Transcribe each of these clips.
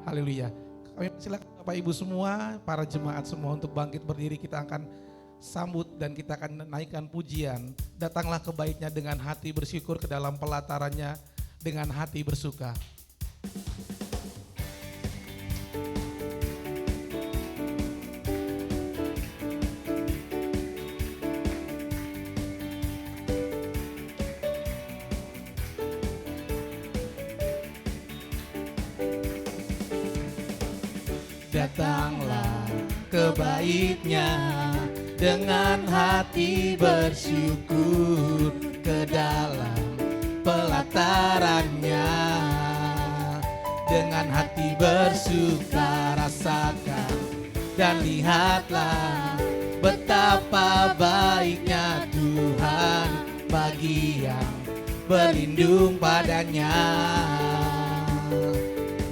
Haleluya. Kami silakan Bapak Ibu semua, para jemaat semua untuk bangkit berdiri. Kita akan sambut dan kita akan naikkan pujian. Datanglah ke baitnya dengan hati bersyukur, ke dalam pelatarannya dengan hati bersuka. Datanglah ke baitnya dengan hati bersyukur, ke dalam pelatarannya dengan hati bersuka. Rasakan dan lihatlah betapa baiknya Tuhan bagi yang berlindung padanya.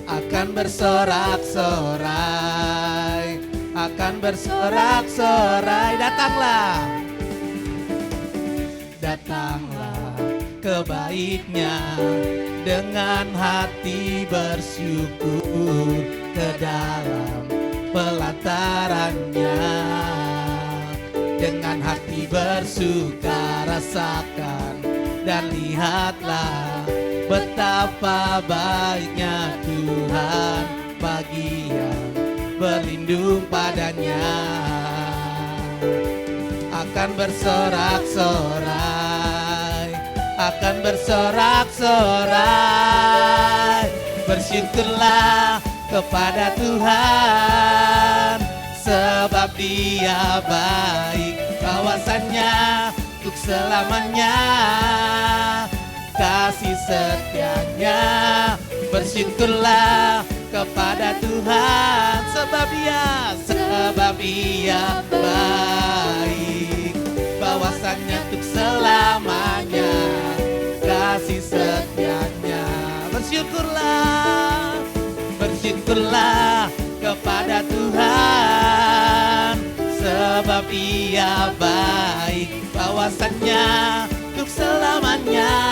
Akan bersorak-sorai, akan bersorak-sorai. Datanglah, datanglah ke baitnya dengan hati bersyukur, ke dalam pelatarannya dengan hati bersuka. Rasakan dan lihatlah betapa baiknya Tuhan bagi yang berlindung padanya. Akan bersorak-sorai, akan bersorak-sorai. Bersyukurlah kepada Tuhan, sebab Dia baik, kawasannya untuk selamanya. Kasih setianya, bersyukurlah kepada Tuhan, sebab Ia baik, bahwasannya untuk selamanya. Kasih setianya, bersyukurlah, bersyukurlah kepada Tuhan, sebab Ia baik, bahwasannya untuk selamanya.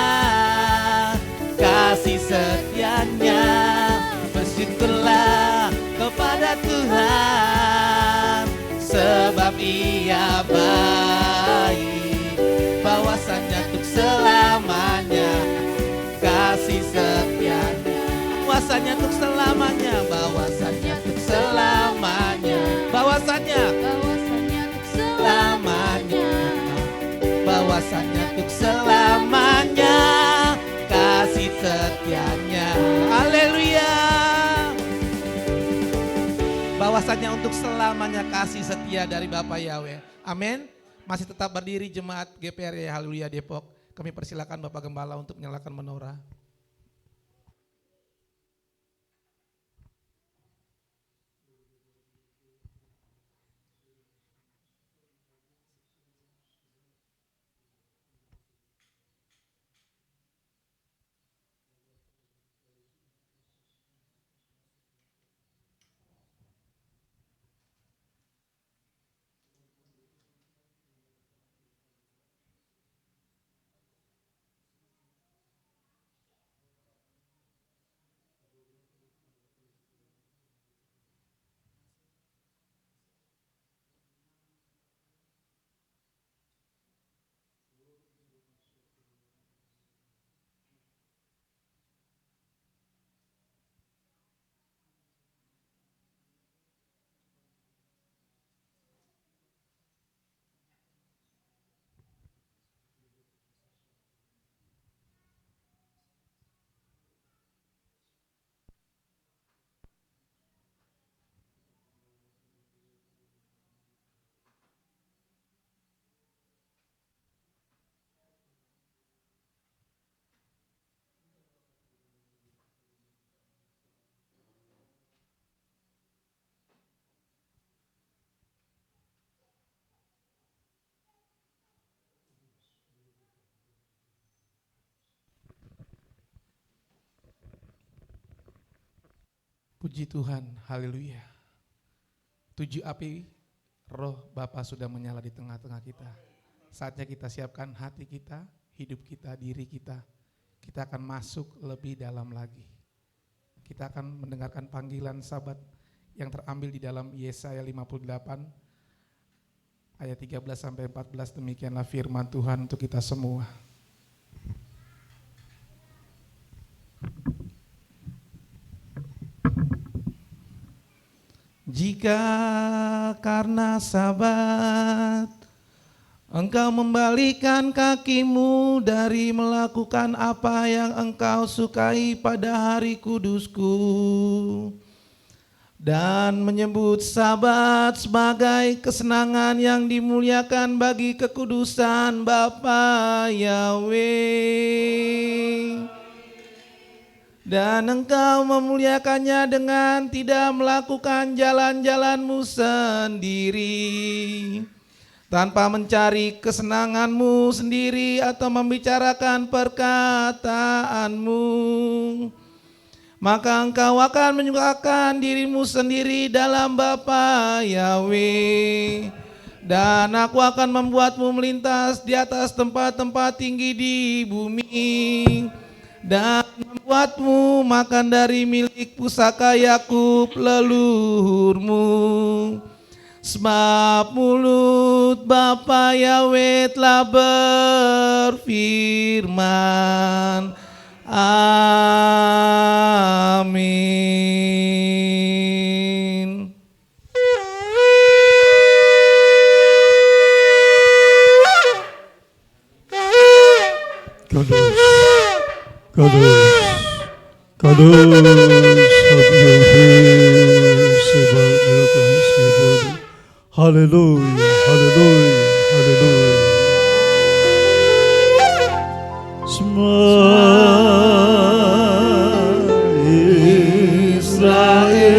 Kasih setianya, bersyukurlah kepada Tuhan, sebab Ia baik, bahwasannya untuk selamanya. Kasih setianya, bahwasannya untuk selamanya, bahwasannya untuk selamanya, bahwasannya untuk selamanya, bahwasannya untuk selamanya. Kasih setianya, haleluya. Bahwasannya untuk selamanya kasih setia dari Bapa Yahweh. Amin. Masih tetap berdiri jemaat GPRI Haleluya Depok. Kami persilakan Bapak Gembala untuk menyalakan menorah. Puji Tuhan, haleluya. 7 api roh Bapa sudah menyala di tengah-tengah kita. Saatnya kita siapkan hati kita, hidup kita, diri kita. Kita akan masuk lebih dalam lagi. Kita akan mendengarkan panggilan sahabat yang terambil di dalam Yesaya 58 ayat 13 sampai 14. Demikianlah firman Tuhan untuk kita semua. Jika karena sabat engkau membalikan kakimu dari melakukan apa yang engkau sukai pada hari kudusku dan menyebut sabat sebagai kesenangan yang dimuliakan bagi kekudusan Bapa Yahweh, dan engkau memuliakannya dengan tidak melakukan jalan-jalanmu sendiri, tanpa mencari kesenanganmu sendiri atau membicarakan perkataanmu, maka engkau akan menyukakan dirimu sendiri dalam Bapa Yahweh, dan aku akan membuatmu melintas di atas tempat-tempat tinggi di bumi, dan membuatmu makan dari milik pusaka Yakub leluhurmu. Sebab mulut Bapa Yahweh telah berfirman. Amin. Hallelujah, hallelujah, hallelujah. Shema Israel,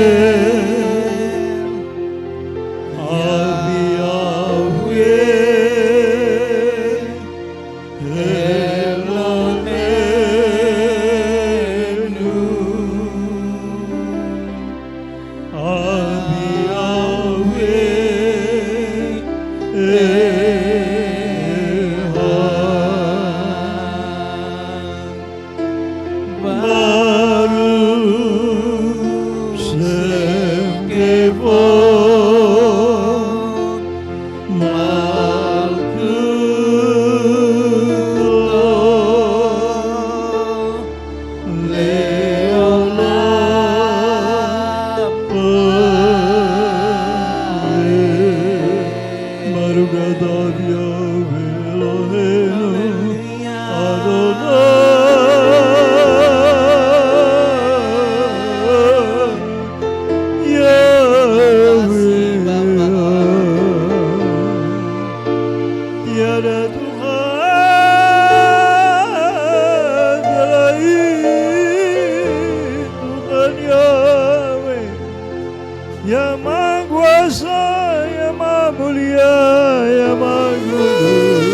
Yang Maha Kuasa, Yang Maha Mulia, Yang Maha Kudus,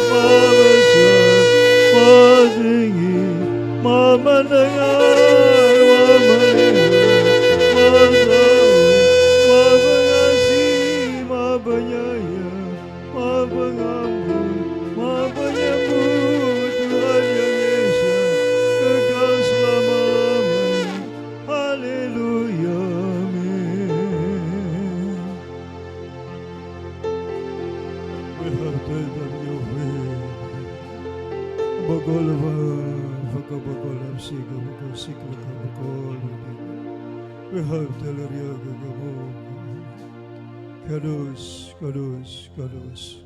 Maha Besar, Maha Tinggi, Maha Mendengar, Maha Melihat, Maha Tahu, Maha Pengasih, Maha Penyayang, Maha Pengampun, Maha Penyembuh, Tuhan yang Esa, kekal selama-lamanya. Haleluya. Kadus, kadus, kadus.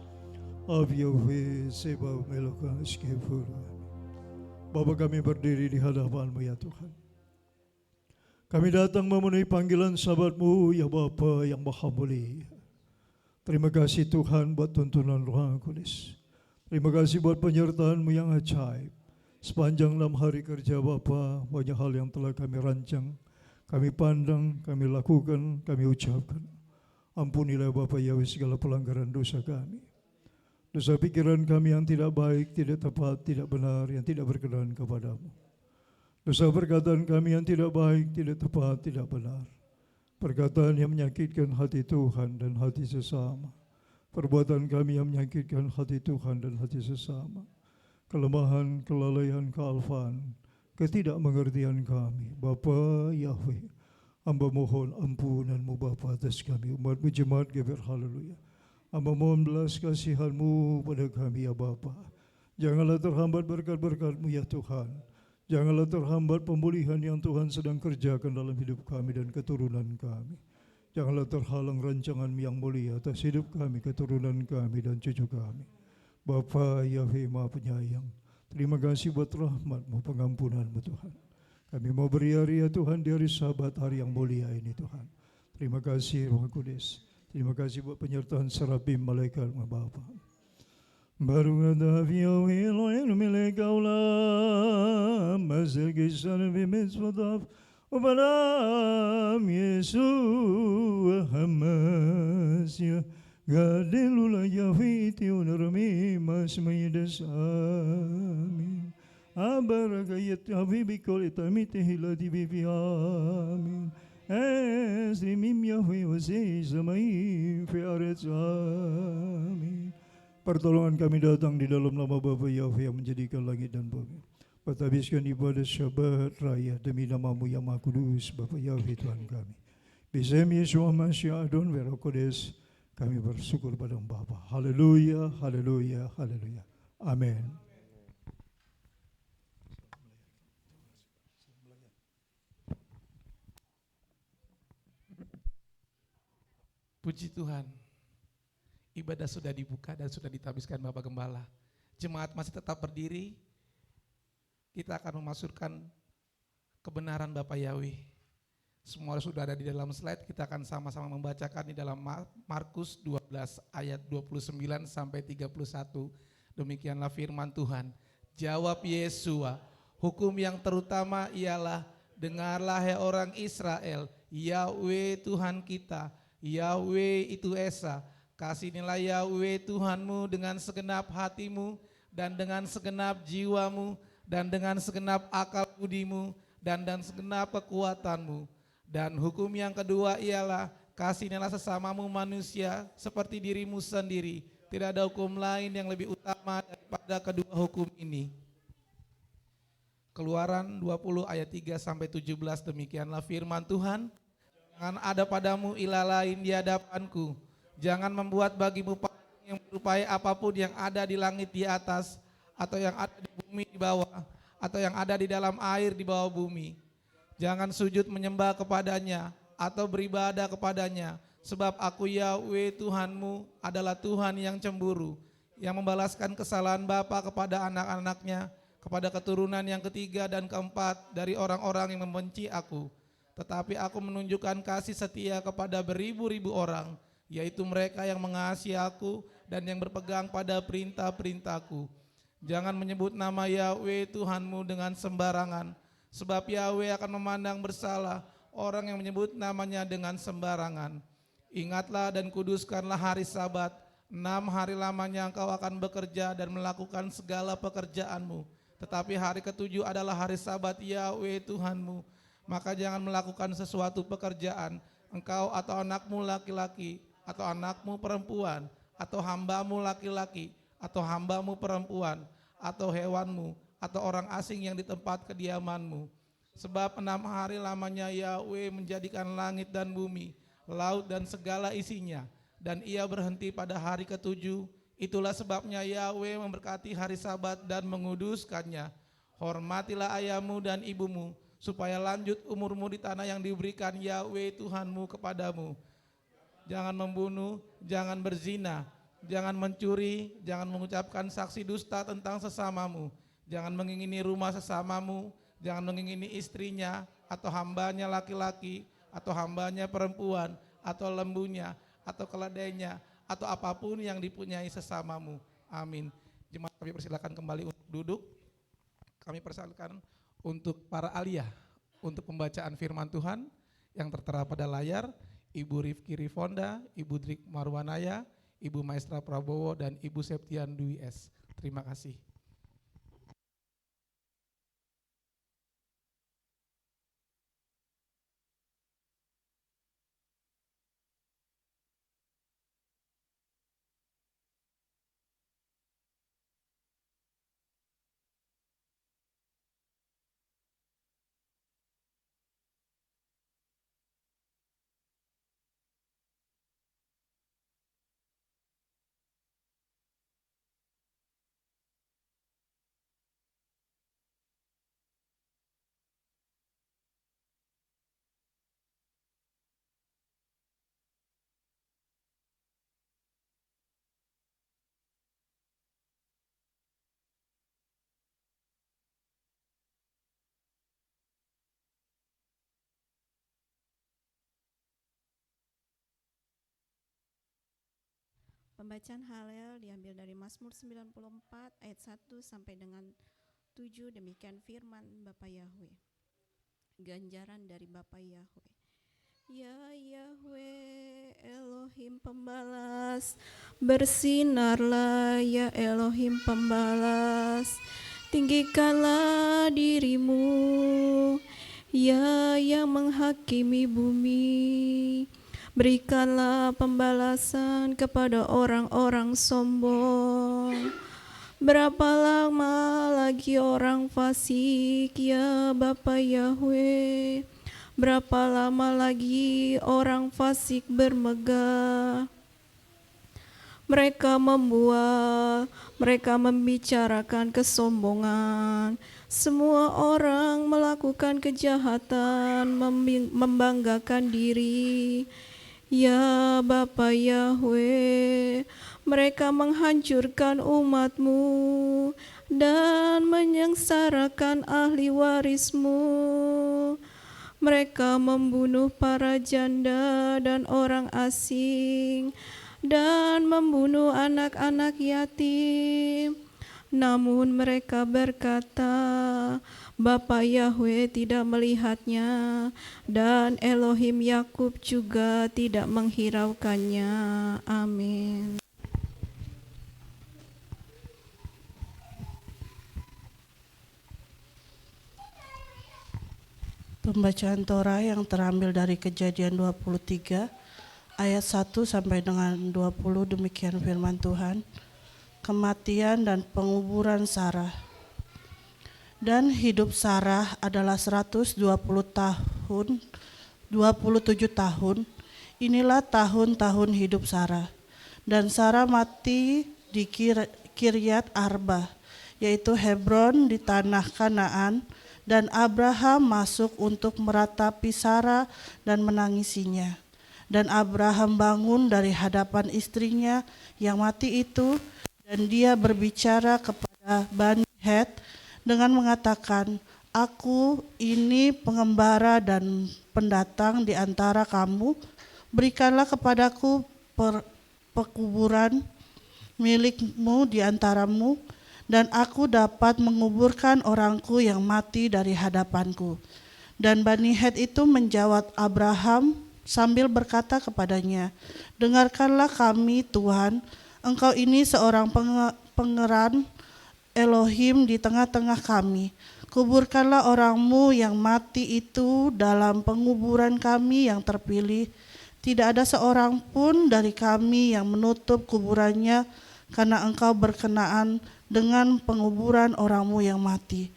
Of Yahweh sebab melakukan Shkefura. Bapa, kami berdiri di hadapan-Mu ya Tuhan. Kami datang memenuhi panggilan sahabat-Mu ya Bapa yang Maha Mulia. Terima kasih Tuhan buat tuntunan Roh Kudus. Terima kasih buat penyertaan-Mu yang ajaib. Sepanjang 6 hari kerja Bapa, banyak hal yang telah kami rancang, kami pandang, kami lakukan, kami ucapkan. Ampunilah Bapa Yahweh segala pelanggaran dosa kami. Dosa pikiran kami yang tidak baik, tidak tepat, tidak benar, yang tidak berkenan kepadamu. Dosa perkataan kami yang tidak baik, tidak tepat, tidak benar. Perkataan yang menyakitkan hati Tuhan dan hati sesama. Perbuatan kami yang menyakitkan hati Tuhan dan hati sesama. Kelemahan, kelalaian, kealfaan ketidakmengertian kami. Bapa Yahweh, hamba mohon ampunan-Mu Bapa atas kami, umat-Mu jemaat GBR, haleluya. Hamba mohon belas kasihan-Mu pada kami ya Bapa. Janganlah terhambat berkat-berkat-Mu ya Tuhan. Janganlah terhambat pemulihan yang Tuhan sedang kerjakan dalam hidup kami dan keturunan kami. Janganlah terhalang rancangan-Mu yang mulia atas hidup kami, keturunan kami dan cucu kami. Bapa Yahweh Maha Penyayang, terima kasih buat rahmat-Mu, pengampunan-Mu Tuhan. Kami mau beri ya Tuhan di hari Sabat, hari yang mulia ini Tuhan. Terima kasih Roh Kudus. Terima kasih buat penyertaan serapim malaikat Bapa. Baru ada Yahweh Elohim milik kaulah, masih kisah bimitzvotaf, upadam Yesus Hamasya, gadelula Yahweh tiunarmi mas mayidas amin. Abarakayat Habibi kolitami tehilati bibi amin. Esrimim Yahweh wasih samai fi aretz amin. Pertolongan kami datang di dalam nama Bapa Yahweh yang menjadikan langit dan bumi. Perhabiskan ibadah Syabat Raya demi nama-Mu yang Maha Kudus, Bapa Yahweh Tuhan kami. Bisem Yeshua Masya Adon Vero Kodes, kami bersyukur pada Bapa. Haleluya, haleluya, haleluya. Amin. Puji Tuhan, ibadah sudah dibuka dan sudah ditabiskan Bapak Gembala. Jemaat masih tetap berdiri, kita akan memasukkan kebenaran Bapak Yahweh. Semua sudah ada di dalam slide, kita akan sama-sama membacakan di dalam Markus 12 ayat 29 sampai 31. Demikianlah firman Tuhan. Jawab Yesua, hukum yang terutama ialah, dengarlah hai orang Israel, Yahweh Tuhan kita, Yahweh itu Esa. Kasihnilah Yahweh Tuhanmu dengan segenap hatimu dan dengan segenap jiwamu dan dengan segenap akal budimu dan segenap kekuatanmu. Dan hukum yang kedua ialah, kasihnilah sesamamu manusia seperti dirimu sendiri. Tidak ada hukum lain yang lebih utama daripada kedua hukum ini. Keluaran 20 ayat 3 sampai 17, demikianlah firman Tuhan. Jangan ada padamu ilah lain di hadapanku. Jangan membuat bagimu patung yang menyerupai apapun yang ada di langit di atas, atau yang ada di bumi di bawah, atau yang ada di dalam air di bawah bumi. Jangan sujud menyembah kepadanya, atau beribadah kepadanya. Sebab aku Yahweh Tuhanmu adalah Tuhan yang cemburu, yang membalaskan kesalahan bapa kepada anak-anaknya, kepada keturunan yang ketiga dan keempat dari orang-orang yang membenci aku. Tetapi aku menunjukkan kasih setia kepada beribu-ribu orang, yaitu mereka yang mengasihi aku dan yang berpegang pada perintah-perintahku. Jangan menyebut nama Yahweh Tuhanmu dengan sembarangan, sebab Yahweh akan memandang bersalah orang yang menyebut namanya dengan sembarangan. Ingatlah dan kuduskanlah hari Sabat, 6 hari lamanya engkau akan bekerja dan melakukan segala pekerjaanmu. Tetapi hari ketujuh adalah hari Sabat Yahweh Tuhanmu. Maka jangan melakukan sesuatu pekerjaan, engkau atau anakmu laki-laki, atau anakmu perempuan, atau hambamu laki-laki, atau hambamu perempuan, atau hewanmu, atau orang asing yang di tempat kediamanmu. Sebab 6 hari lamanya Yahweh menjadikan langit dan bumi, laut dan segala isinya, dan ia berhenti pada hari ketujuh. Itulah sebabnya Yahweh memberkati hari Sabat dan menguduskannya. Hormatilah ayahmu dan ibumu, supaya lanjut umurmu di tanah yang diberikan Yahweh Tuhanmu kepadamu. Jangan membunuh, jangan berzina, jangan mencuri, jangan mengucapkan saksi dusta tentang sesamamu, jangan mengingini rumah sesamamu, jangan mengingini istrinya, atau hambanya laki-laki, atau hambanya perempuan, atau lembunya, atau keledainya, atau apapun yang dipunyai sesamamu. Amin. Jemaat kami persilakan kembali untuk duduk. Kami persilakan untuk para aliyah, untuk pembacaan firman Tuhan yang tertera pada layar, Ibu Rifki Rifonda, Ibu Drik Marwanaya, Ibu Maestra Prabowo, dan Ibu Septian Dwi S. Terima kasih. Pembacaan Halel diambil dari Mazmur 94 ayat 1 sampai dengan 7. Demikian firman Bapa Yahweh. Ganjaran dari Bapa Yahweh. Ya Yahweh Elohim pembalas, bersinarlah ya Elohim pembalas, tinggikanlah dirimu ya yang menghakimi bumi, berikanlah pembalasan kepada orang-orang sombong. Berapa lama lagi orang fasik ya Bapa Yahweh? Berapa lama lagi orang fasik bermegah? Mereka membual, mereka membicarakan kesombongan. Semua orang melakukan kejahatan, membanggakan diri. Ya Bapa Yahweh, mereka menghancurkan umat-Mu dan menyengsarakan ahli waris-Mu. Mereka membunuh para janda dan orang asing dan membunuh anak-anak yatim. Namun mereka berkata, Bapa Yahweh tidak melihatnya dan Elohim Yakub juga tidak menghiraukannya. Amin. Pembacaan Torah yang terambil dari Kejadian 23 ayat 1 sampai dengan 20. Demikian firman Tuhan. Kematian dan penguburan Sarah. Dan hidup Sarah adalah 127 tahun. Inilah tahun-tahun hidup Sarah. Dan Sarah mati di Kiryat Arba, yaitu Hebron di tanah Kanaan. Dan Abraham masuk untuk meratapi Sarah dan menangisinya. Dan Abraham bangun dari hadapan istrinya yang mati itu, dan dia berbicara kepada Bani Het dengan mengatakan, Aku ini pengembara dan pendatang di antara kamu, berikanlah kepadaku pekuburan milikmu di antaramu, dan aku dapat menguburkan orangku yang mati dari hadapanku. Dan Bani Het itu menjawab Abraham sambil berkata kepadanya, Dengarkanlah kami Tuhan, engkau ini seorang pangeran Elohim di tengah-tengah kami. Kuburkanlah orangmu yang mati itu dalam penguburan kami yang terpilih. Tidak ada seorang pun dari kami yang menutup kuburannya, karena engkau berkenaan dengan penguburan orangmu yang mati.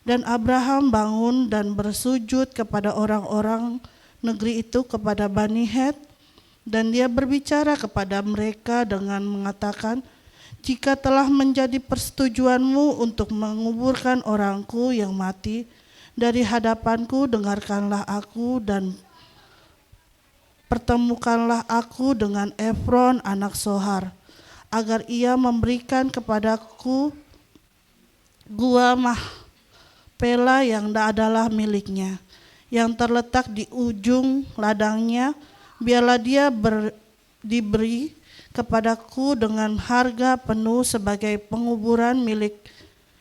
Dan Abraham bangun dan bersujud kepada orang-orang negeri itu, kepada Bani Het, dan dia berbicara kepada mereka dengan mengatakan, Jika telah menjadi persetujuanmu untuk menguburkan orangku yang mati dari hadapanku, dengarkanlah aku dan pertemukanlah aku dengan Efron anak Sohar, agar ia memberikan kepadaku gua Mahpela yang adalah miliknya, yang terletak di ujung ladangnya. Biarlah dia diberi kepadaku dengan harga penuh sebagai penguburan milik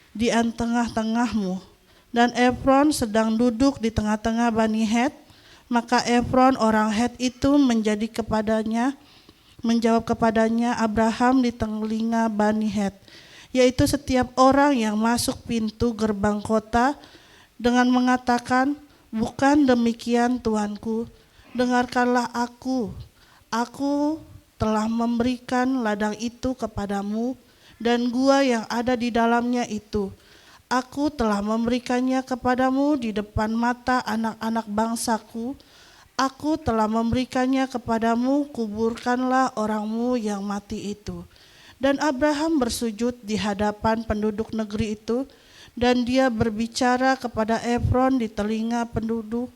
di tengah-tengahmu. Dan Efron sedang duduk di tengah-tengah Bani Het. Maka Efron orang Het itu menjawab kepadanya Abraham di telinga Bani Het, yaitu setiap orang yang masuk pintu gerbang kota, dengan mengatakan, Bukan demikian Tuanku, dengarkanlah aku telah memberikan ladang itu kepadamu dan gua yang ada di dalamnya itu. Aku telah memberikannya kepadamu di depan mata anak-anak bangsaku. Aku telah memberikannya kepadamu, kuburkanlah orangmu yang mati itu. Dan Abraham bersujud di hadapan penduduk negeri itu, dan dia berbicara kepada Efron di telinga penduduk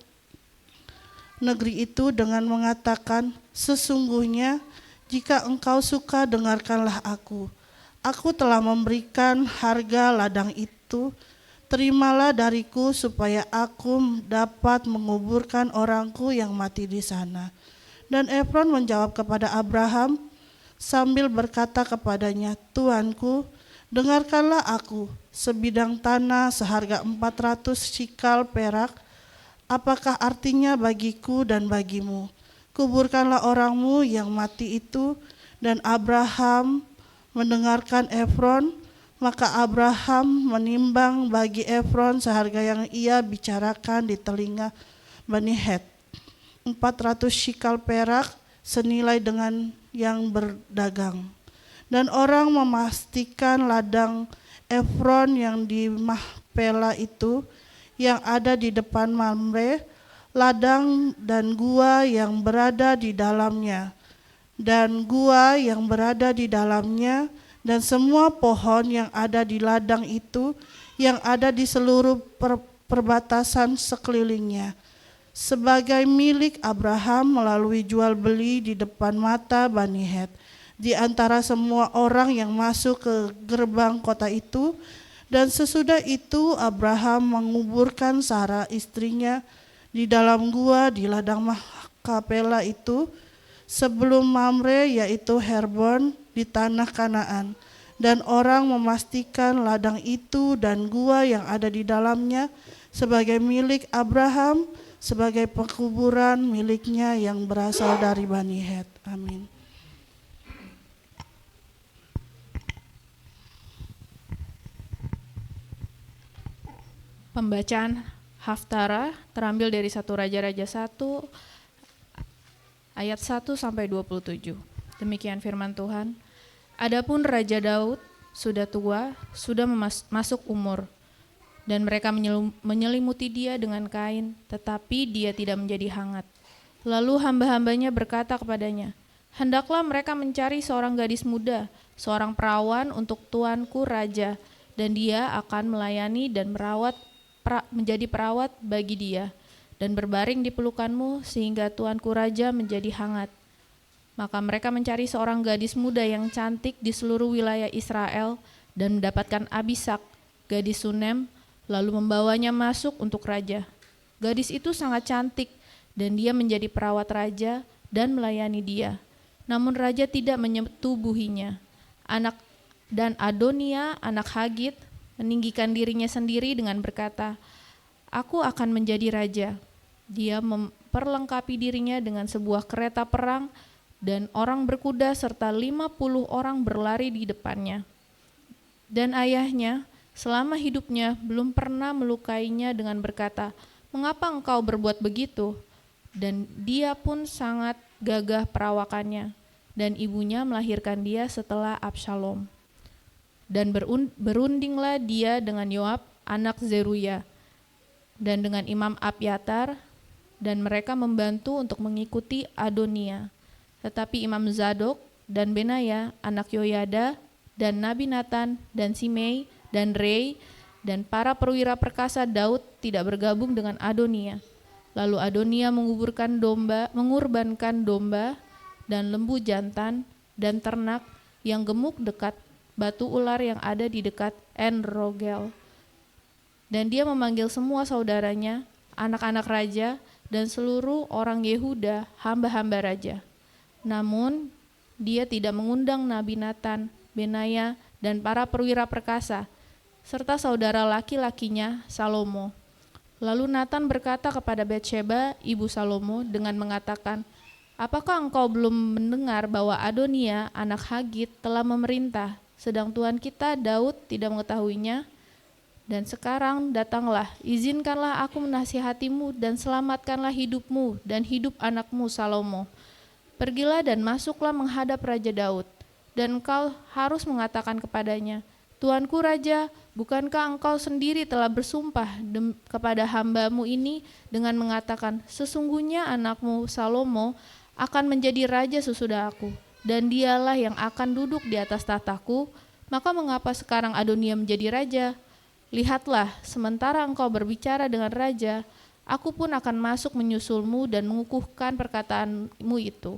negeri itu dengan mengatakan, Sesungguhnya jika engkau suka, dengarkanlah aku. Aku telah memberikan harga ladang itu, terimalah dariku supaya aku dapat menguburkan orangku yang mati di sana. Dan Efron menjawab kepada Abraham, sambil berkata kepadanya, "Tuanku, dengarkanlah aku, sebidang tanah seharga 400 shikal perak, apakah artinya bagiku dan bagimu? Kuburkanlah orangmu yang mati itu." Dan Abraham mendengarkan Efron, maka Abraham menimbang bagi Efron seharga yang ia bicarakan di telinga Bani Het, 400 shikal perak, senilai dengan yang berdagang. Dan orang memastikan ladang Efron yang di Mahpela itu, yang ada di depan Mamre, ladang dan gua yang berada di dalamnya, dan gua yang berada di dalamnya, dan semua pohon yang ada di ladang itu, yang ada di seluruh perbatasan sekelilingnya, sebagai milik Abraham melalui jual beli di depan mata Bani Het, di antara semua orang yang masuk ke gerbang kota itu. Dan sesudah itu Abraham menguburkan Sarah istrinya di dalam gua di ladang Makapela itu, sebelum Mamre, yaitu Herbon, di tanah Kanaan. Dan orang memastikan ladang itu dan gua yang ada di dalamnya sebagai milik Abraham, sebagai pekuburan miliknya yang berasal dari Bani Het. Amin. Pembacaan Haftarah terambil dari 1 Raja-Raja 1 ayat 1 sampai 27. Demikian firman Tuhan. Adapun Raja Daud sudah tua, sudah masuk umur, dan mereka menyelimuti dia dengan kain, tetapi dia tidak menjadi hangat. Lalu hamba-hambanya berkata kepadanya, "Hendaklah mereka mencari seorang gadis muda, seorang perawan untuk tuanku raja, dan dia akan melayani dan menjadi perawat bagi dia, dan berbaring di pelukanmu sehingga tuanku raja menjadi hangat." Maka mereka mencari seorang gadis muda yang cantik di seluruh wilayah Israel dan mendapatkan Abisak, gadis Sunem, lalu membawanya masuk untuk raja. Gadis itu sangat cantik dan dia menjadi perawat raja dan melayani dia. Namun raja tidak menyetubuhinya. Dan Adonia, anak Hagit, meninggikan dirinya sendiri dengan berkata, "Aku akan menjadi raja." Dia memperlengkapi dirinya dengan sebuah kereta perang dan orang berkuda serta 50 orang berlari di depannya. Dan ayahnya selama hidupnya belum pernah melukainya dengan berkata, "Mengapa engkau berbuat begitu?" Dan dia pun sangat gagah perawakannya. Dan ibunya melahirkan dia setelah Absalom. Dan berundinglah dia dengan Yoab, anak Zeruya, dan dengan Imam Abyatar, dan mereka membantu untuk mengikuti Adonia. Tetapi Imam Zadok dan Benaya, anak Yoyada, dan Nabi Nathan, dan Simei, dan Rei, dan para perwira perkasa Daud tidak bergabung dengan Adonia. Lalu Adonia mengurbankan domba dan lembu jantan dan ternak yang gemuk dekat batu ular yang ada di dekat En Rogel. Dan dia memanggil semua saudaranya, anak-anak raja, dan seluruh orang Yehuda, hamba-hamba raja. Namun dia tidak mengundang Nabi Nathan, Benaya, dan para perwira perkasa, serta saudara laki-lakinya Salomo. Lalu Nathan berkata kepada Batsheba, ibu Salomo, dengan mengatakan, "Apakah engkau belum mendengar bahwa Adonia, anak Hagit, telah memerintah, sedang Tuan kita Daud tidak mengetahuinya? Dan sekarang datanglah, izinkanlah aku menasihatimu dan selamatkanlah hidupmu dan hidup anakmu Salomo. Pergilah dan masuklah menghadap Raja Daud, dan engkau harus mengatakan kepadanya, Tuanku Raja, bukankah engkau sendiri telah bersumpah kepada hambamu ini dengan mengatakan, sesungguhnya anakmu Salomo akan menjadi raja sesudah aku, dan dialah yang akan duduk di atas tahtaku, maka mengapa sekarang Adonia menjadi raja? Lihatlah, sementara engkau berbicara dengan raja, aku pun akan masuk menyusulmu dan mengukuhkan perkataanmu itu."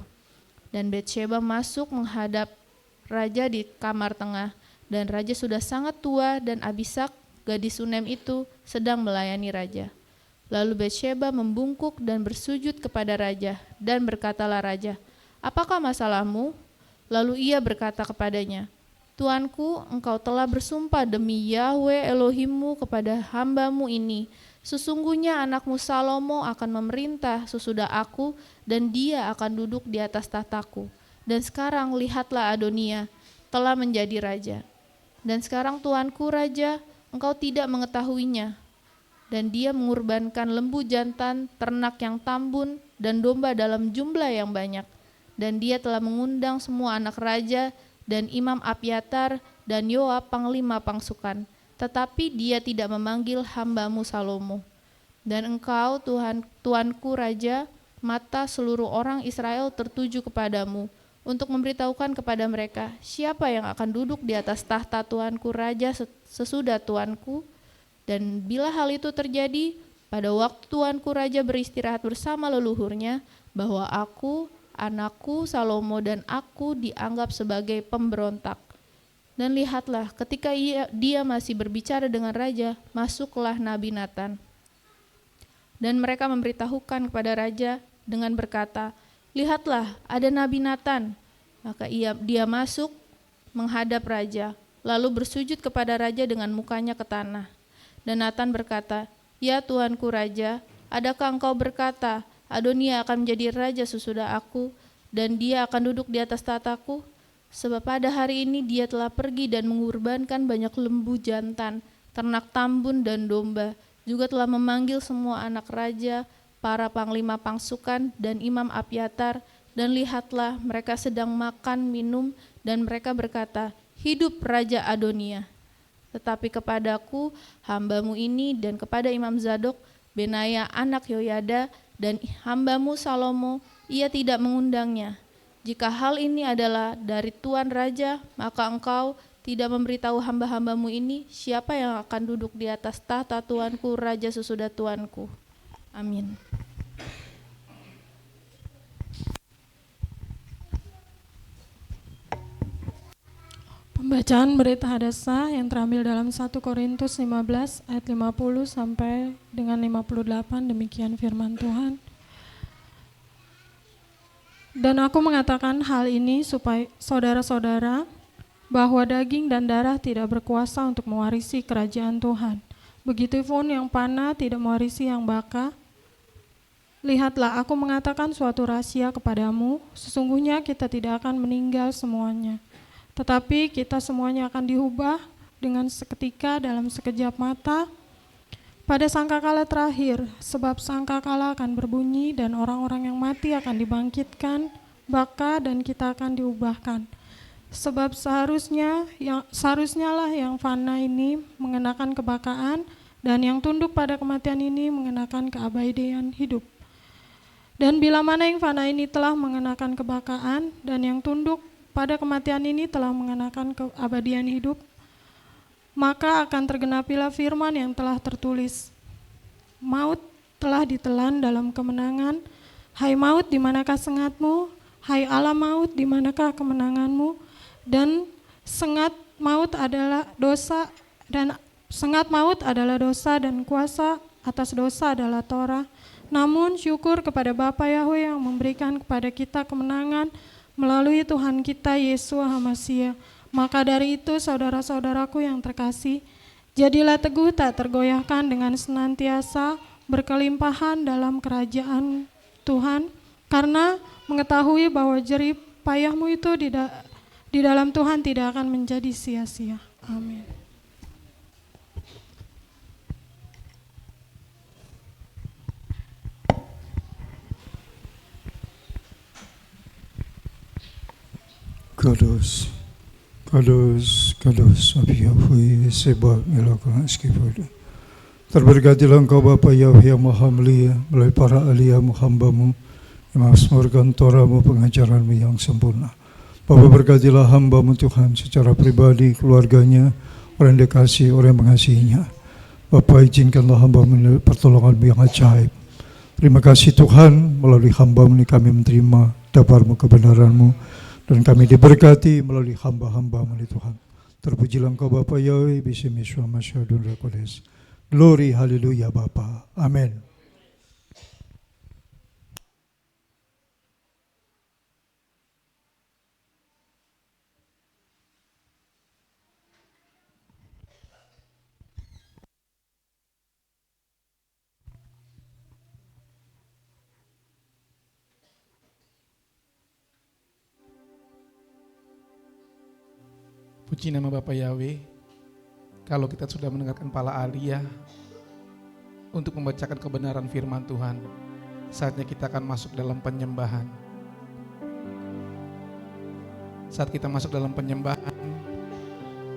Dan Batsheba masuk menghadap raja di kamar tengah, dan raja sudah sangat tua dan Abisak, gadis Sunem itu, sedang melayani raja. Lalu Batsheba membungkuk dan bersujud kepada raja, dan berkatalah raja, "Apakah masalahmu?" Lalu ia berkata kepadanya, Tuanku, engkau telah bersumpah demi Yahweh Elohimmu kepada hambamu ini, sesungguhnya anakmu Salomo akan memerintah sesudah aku dan dia akan duduk di atas tahtaku. Dan sekarang lihatlah Adonia telah menjadi raja. Dan sekarang tuanku raja, engkau tidak mengetahuinya. Dan dia mengorbankan lembu jantan, ternak yang tambun, dan domba dalam jumlah yang banyak. Dan dia telah mengundang semua anak raja dan Imam Abiatar dan Yoab panglima pasukan. Tetapi dia tidak memanggil hambamu Salomo. Dan engkau tuanku raja, mata seluruh orang Israel tertuju kepadamu, untuk memberitahukan kepada mereka, siapa yang akan duduk di atas tahta tuanku raja sesudah tuanku. Dan bila hal itu terjadi, pada waktu tuanku raja beristirahat bersama leluhurnya, bahwa aku, anakku Salomo dan aku dianggap sebagai pemberontak. Dan lihatlah, ketika dia masih berbicara dengan raja, masuklah Nabi Natan. Dan mereka memberitahukan kepada raja dengan berkata, lihatlah, ada Nabi Natan. Maka dia masuk menghadap raja, lalu bersujud kepada raja dengan mukanya ke tanah. Dan Natan berkata, ya tuanku raja, adakah engkau berkata, Adonia akan menjadi raja sesudah aku, dan dia akan duduk di atas tahtaku? Sebab pada hari ini dia telah pergi dan mengorbankan banyak lembu jantan, ternak tambun dan domba, juga telah memanggil semua anak raja, para panglima pasukan dan Imam Abiatar, dan lihatlah mereka sedang makan minum, dan mereka berkata, hidup Raja Adonia. Tetapi kepadaku, hambamu ini, dan kepada Imam Zadok, Benaya anak Yoyada, dan hambamu Salomo, ia tidak mengundangnya. Jika hal ini adalah dari Tuan Raja, maka engkau tidak memberitahu hamba-hambamu ini, siapa yang akan duduk di atas tahta tuanku Raja sesudah tuanku. Amin. Pembacaan berita hadasah yang terambil dalam 1 Korintus 15 ayat 50 sampai dengan 58, demikian firman Tuhan. Dan aku mengatakan hal ini supaya saudara-saudara, bahwa daging dan darah tidak berkuasa untuk mewarisi kerajaan Tuhan. Begitupun yang panah tidak mewarisi yang baka. Lihatlah, aku mengatakan suatu rahasia kepadamu, sesungguhnya kita tidak akan meninggal semuanya. Tetapi kita semuanya akan diubah dengan seketika dalam sekejap mata pada sangkakala terakhir, sebab sangkakala akan berbunyi dan orang-orang yang mati akan dibangkitkan, baka dan kita akan diubahkan. Sebab seharusnya lah yang fana ini mengenakan kebakaan dan yang tunduk pada kematian ini mengenakan keabadian hidup. Dan bila mana yang fana ini telah mengenakan kebakaan dan yang tunduk pada kematian ini telah mengenakan keabadian hidup, maka akan tergenapilah firman yang telah tertulis. Maut telah ditelan dalam kemenangan. Hai maut, di manakah sengatmu? Hai alam maut, di manakah kemenanganmu? Dan sengat maut adalah dosa dan kuasa atas dosa adalah Torah. Namun syukur kepada Bapa Yahweh yang memberikan kepada kita kemenangan melalui Tuhan kita Yesus HaMasiah. Maka dari itu saudara-saudaraku yang terkasih, jadilah teguh tak tergoyahkan dengan senantiasa berkelimpahan dalam kerajaan Tuhan, karena mengetahui bahwa jerih payahmu itu di dalam Tuhan tidak akan menjadi sia-sia. Amin. Kudus, kudus, kudus, Abi Yahweh, Sebab Melaka Eskifada. Terberkatilah Engkau Bapa Yahweh yang Maha Mulia, melalui para ahli-Mu hamba-Mu, yang mengajarkan Torah-Mu, pengajaran-Mu yang sempurna. Bapa berkatilah hamba-Mu Tuhan, secara pribadi, keluarganya, orang yang dikasih, orang yang mengasihinya. Bapa izinkanlah hamba-Mu pertolongan-Mu yang ajaib. Terima kasih Tuhan, melalui hamba-Mu ini kami menerima dabar-Mu, kebenaran-Mu, dan kami diberkati melalui hamba-hamba-Mu Tuhan. Terpujilah Engkau Bapa Yahweh, bisim Yeshua Masyadun Rakodes. Glory, haleluya Bapa. Amin. Puji nama Bapa Yahweh, kalau kita sudah mendengarkan Pala Alia untuk membacakan kebenaran firman Tuhan, saatnya kita akan masuk dalam penyembahan. Saat kita masuk dalam penyembahan,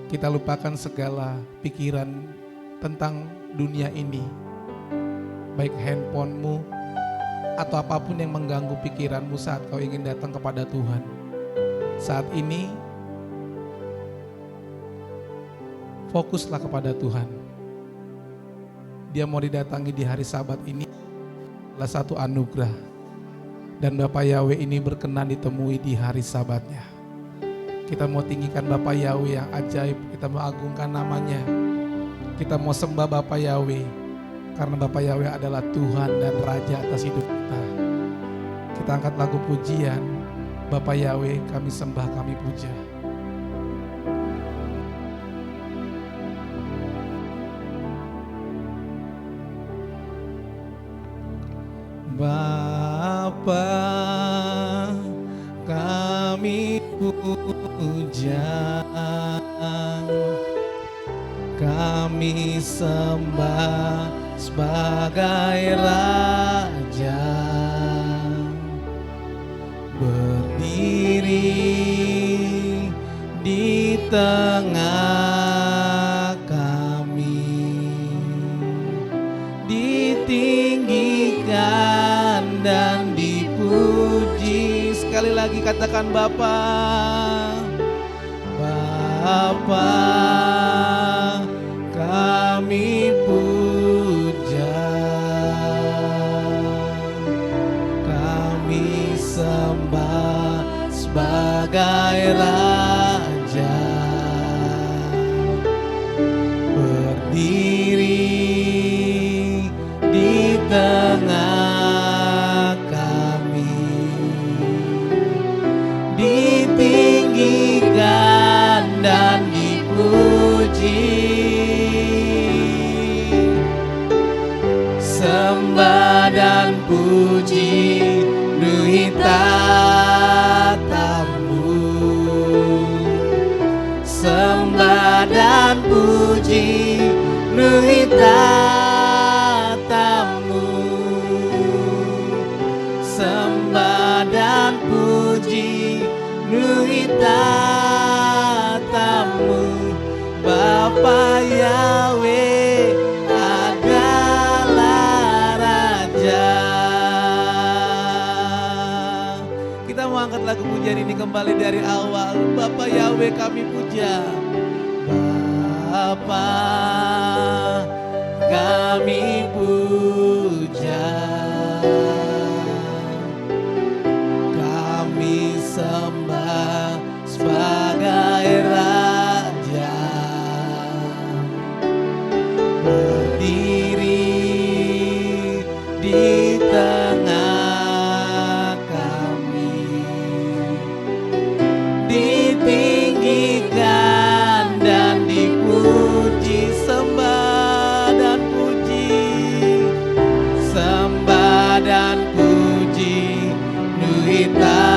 kita lupakan segala pikiran tentang dunia ini, baik handphonemu atau apapun yang mengganggu pikiranmu saat kau ingin datang kepada Tuhan. Saat ini, fokuslah kepada Tuhan. Dia mau didatangi di hari Sabat ini adalah satu anugerah, dan Bapa Yahweh ini berkenan ditemui di hari Sabatnya. Kita mau tinggikan Bapa Yahweh yang ajaib, kita mau agungkan namanya. Kita mau sembah Bapa Yahweh, karena Bapa Yahweh adalah Tuhan dan Raja atas hidup kita. Kita angkat lagu pujian, Bapa Yahweh kami sembah, kami puja. Bapa kami puja, kami sembah sebagai Raja, berdiri di tengah kami, ditinggikan dan dipuji. Sekali lagi katakan Bapa, Bapa kami puja, kami sembah sebagai Raja, berdiri di tengah kami, ditinggikan dan dipuji. Sembah dan puji nuhita tamu, sembah dan puji nuhita tamu, sembah dan puji nuhita tamu. Bapa Yahweh adalah Raja. Kita mau angkat lagu pujian ini kembali dari awal. Bapa Yahweh kami puja, Bapa kami puja, kami sembah sebagai Raja, berdiri di tengah kami, ditinggikan dan dipuji. Sembah dan puji, sembah dan puji nuhita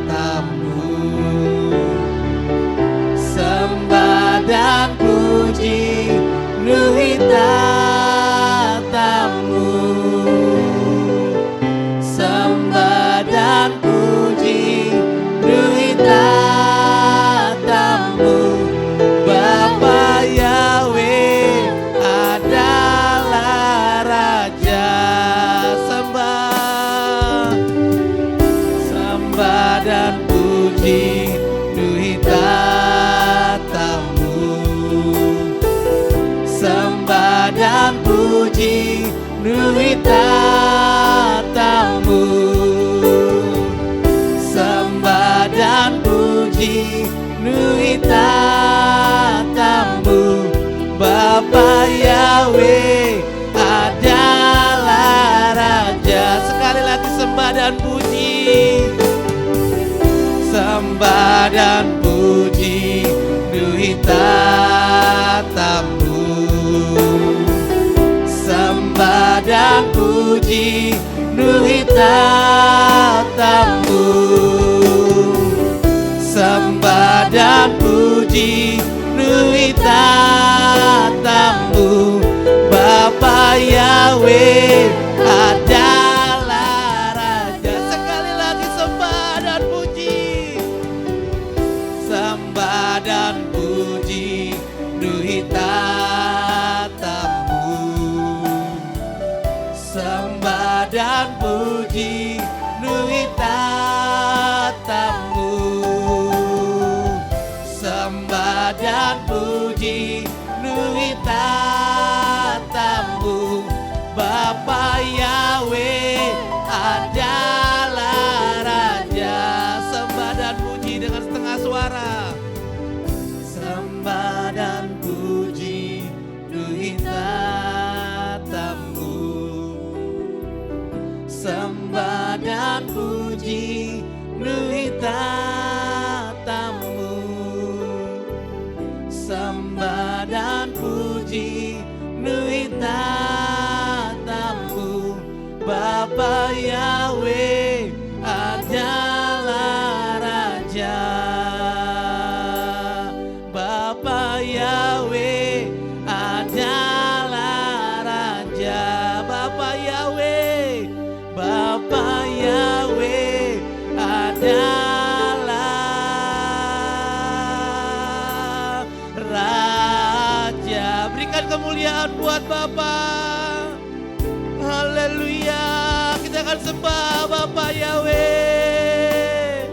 tamu, sembah dan puji nuhita tamu, sembah dan puji nuhita tamu. Bapa Yahweh adalah Raja. Sembah, sembah dan puji nuhita tamu, sembah dan puji nuhita tamu, sembah dan puji nuhita tamu. Bapa Yahweh adalah Raja. Sekali lagi sembah dan puji, sembah dan puji nuhita tamu, sembah dan puji nuhita tamu, sembah dan puji puji nui tatamu, Bapa Yahweh adalah Raja. Sekali lagi sembah dan puji, sembah dan puji nui tatamu, sembah dan puji nui tatamu, sembah dan puji nui tatamu, Bapa Yahweh adalah Raja. Sembah dan puji dengan setengah suara, sembah dan puji nui tatamu, sembah dan puji nui tatamu, sembah dan puji nui tatamu, Bapa Yahweh adalah Raja. Bapa Yahweh adalah Raja. Bapa Yahweh, Bapa Yahweh adalah Raja. Berikan kemuliaan buat Bapa. Haleluya. Kita akan sembah Bapa Yahweh.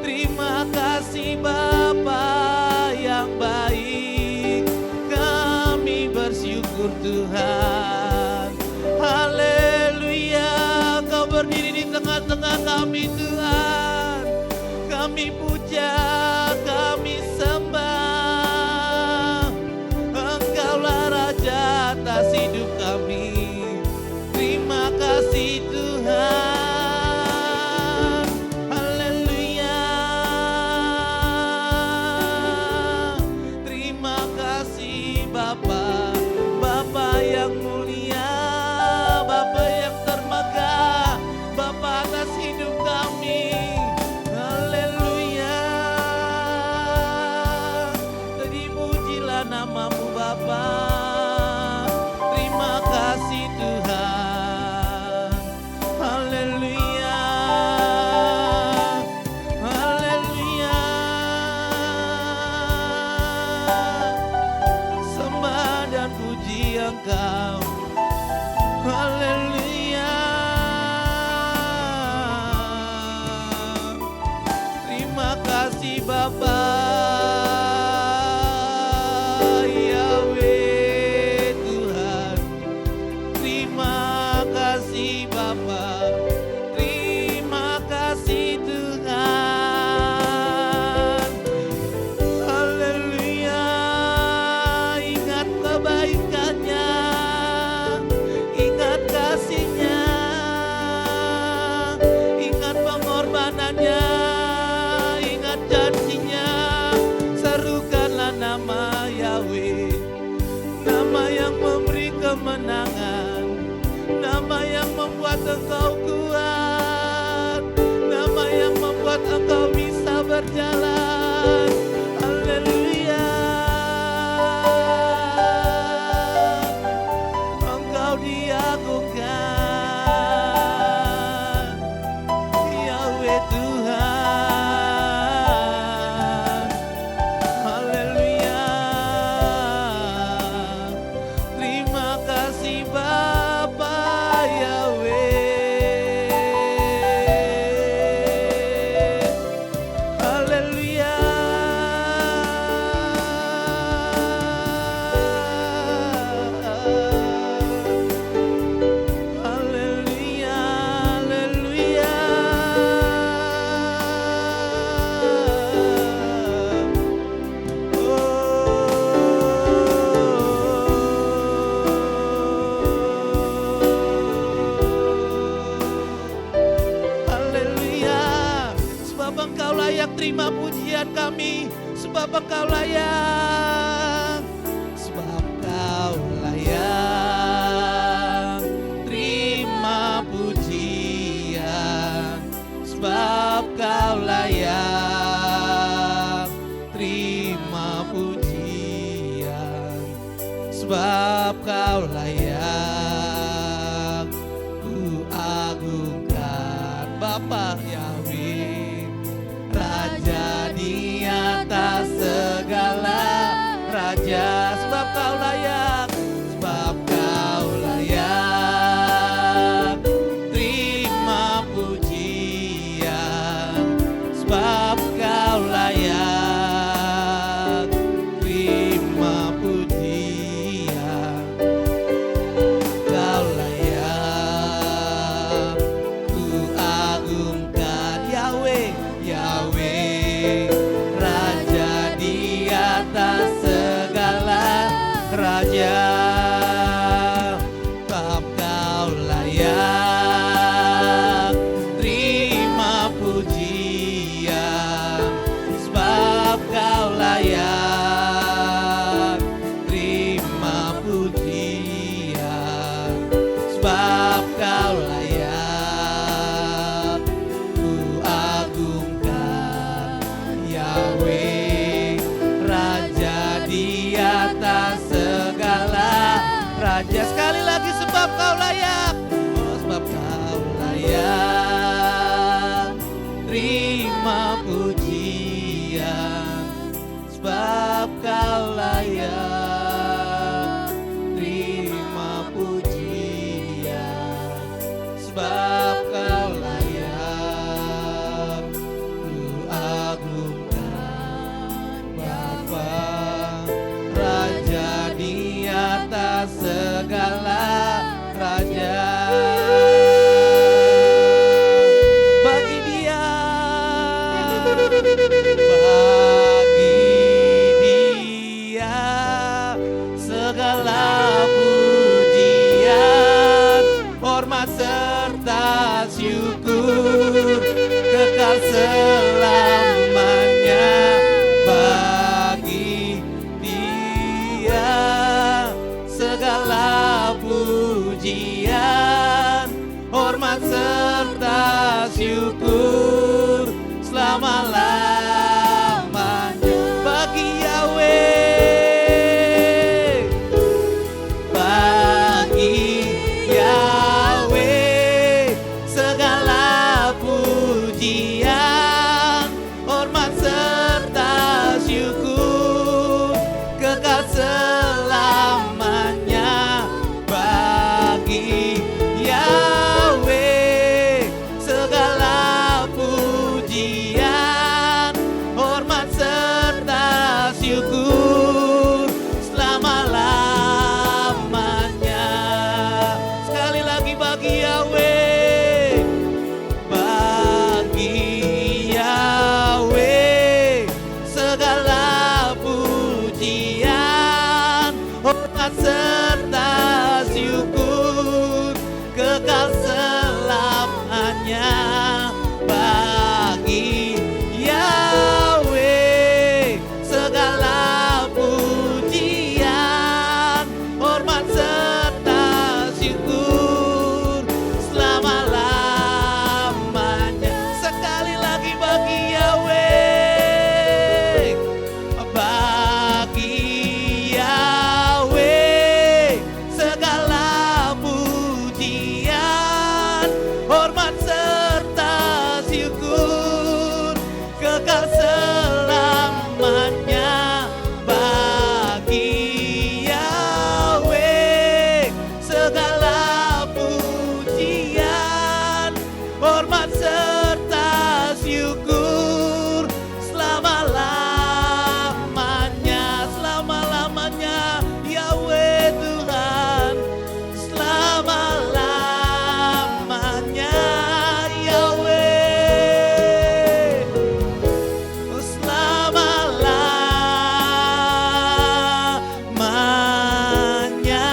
Terima kasih Bapa yang baik, kami bersyukur Tuhan. Haleluya, Kau berdiri di tengah-tengah kami Tuhan. Kami puja, kami sembah, Engkaulah Raja atas hidup kami. Terima kasih Tuhan. Haleluya. Terima kasih Bapa, Bapa yang mulia, Bapa yang termegah, Bapa atas hidup kami. Haleluya. Dipujilah namamu Bapa. Terima kasih Tuhan. Haleluya. Haleluya. Sembah dan puji Engkau. Haleluya. Terima kasih Bapa Yahweh Tuhan. Terima kasih Bapa. Terima kasih Tuhan. Haleluya. Ingat kebaikannya, ingat kasihnya, ingat pengorbanannya, ingat janjinya. Serukanlah nama Yahweh, nama yang memberi kemenangan, nama yang membuat engkau kuat, nama yang membuat engkau bisa berjalan. Haleluya. Engkau diagungkan, Yahweh Tuhan. Haleluya. Terima kasih Bapa Yahweh. Haleluya. Haleluya. Haleluya. Haleluya. Sebab Engkau layak terima pujian kami, sebab Engkau layak, sebab Engkau layak terima pujian, sebab Kau layak terima sebab Kau layak ku agungkan. Bapa Yahweh, Raja di atas segala raja, sebab Kau layak, sebab Kau layak terima pujian, sebab Kau layak terima pujian. Kau layak ku agungkan. Yahweh, Yahweh, Raja di atas segala raja, sebab Kau layak terima pujian, sebab Kau layak terima pujian, sebab Kau layak ku agungkan. Yahweh, Raja di atas segala raja. Sekali lagi, sebab Kau layak, oh sebab Kau layak terima pujian, sebab Kau layak terima pujian, sebab Kau layak ku agungkan. Bapa, Raja di atas segala raja, bagi Dia, segala pujian, hormat serta syukur kekal selamanya. Bagi Dia segala pujian, hormat serta syukur selama-lamanya. Bagi Yahweh, bagi Yahweh segala pujian, hormat serta syukur kekal selamanya. Bagi Yahweh segala pujian, hormat serta syukur selama-lamanya. Sekali lagi, bagi Yahweh, bagi Yahweh segala pujian, hormat serta syukur kekal selamanya. Bagi Yahweh segala pujian, hormat serta syukur selama-lamanya. Sekali lagi, bagi Yahweh, bagi Yahweh segala pujian, hormat serta syukur kekal selamanya. Bagi Yahweh segala pujian, hormat serta syukur selama-lamanya. Selama-lamanya, Yahweh Tuhan, selama-lamanya. Yahweh, selama-lamanya.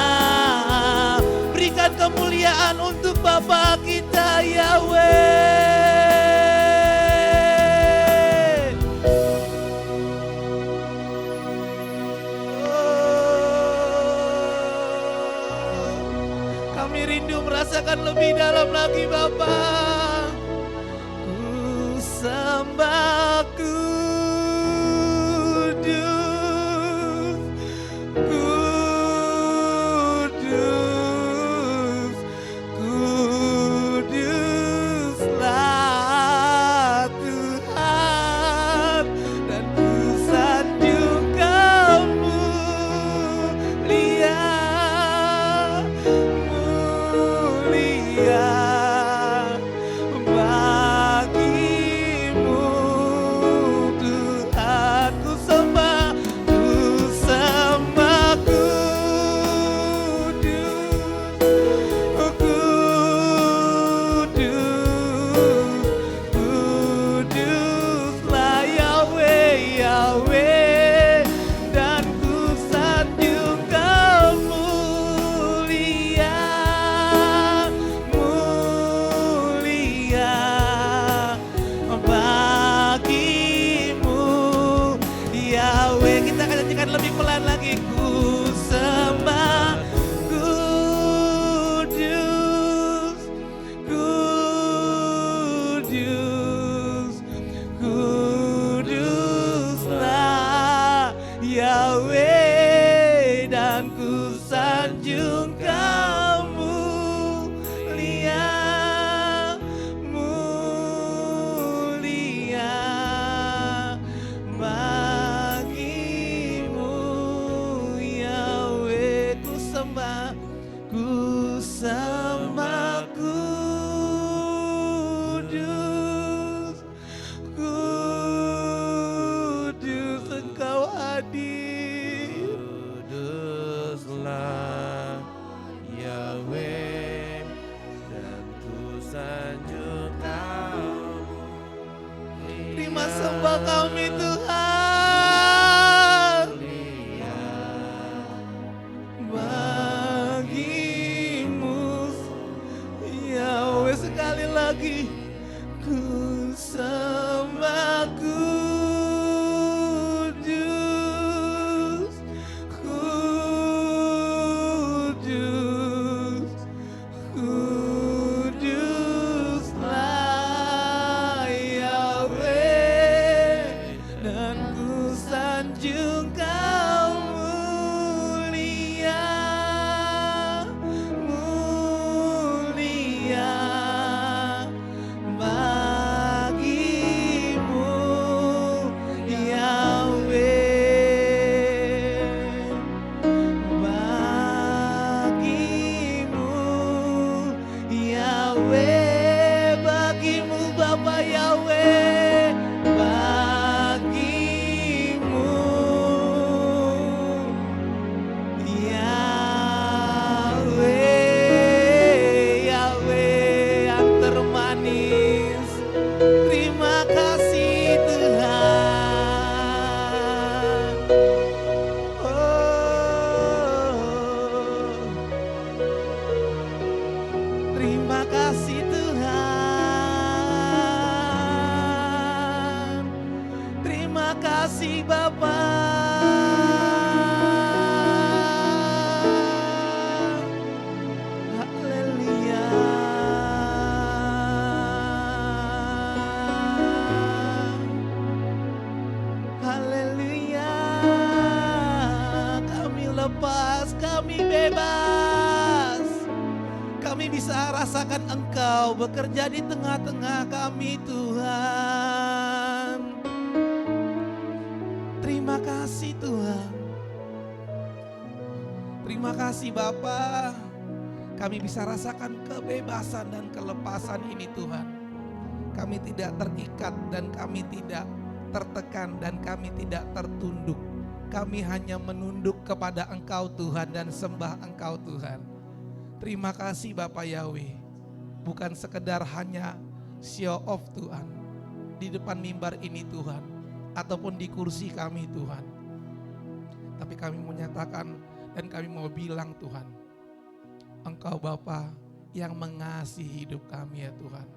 Berikan kemuliaan untuk Bapa kita, Yahweh. Kami rindu merasakan lebih dalam lagi, Bapa. Ku sembah kudus, ku kuduslah Yahweh, dan ku sanjung Kau mulia, mulia bagimu Yahweh. Ku sembah kudus, kudus Engkau hadir. Kuduslah Yahweh, dan ku sanjung Kau. Terima sembah kami Tuhan. Bagimu Yahweh, sekali lagi ku sembah kudus, kudus, kuduslah Yahweh, dan ku sanjung Kau mulia, mulia bagimu Yahweh, bagimu Yahweh, bagimu Bapa Yahweh, bagimu Yahweh, Yahweh yang termanis. Terima kasih Tuhan. Oh, terima kasih Tuhan. Terima kasih Bapa. Haleluya. Haleluya. Kami lepas, kami bebas. Kami bisa rasakan Engkau bekerja di tengah-tengah kami Tuhan. Terima kasih Tuhan. Terima kasih Bapa. Kami bisa rasakan kebebasan dan kelepasan ini Tuhan. Kami tidak terikat dan kami tidak tertekan dan kami tidak tertunduk. Kami hanya menunduk kepada Engkau Tuhan dan sembah Engkau Tuhan. Terima kasih Bapak Yahweh. Bukan sekedar hanya show off Tuhan di depan mimbar ini Tuhan, ataupun di kursi kami Tuhan. Tapi kami menyatakan dan kami mau bilang Tuhan, Engkau Bapa yang mengasihi hidup kami ya Tuhan.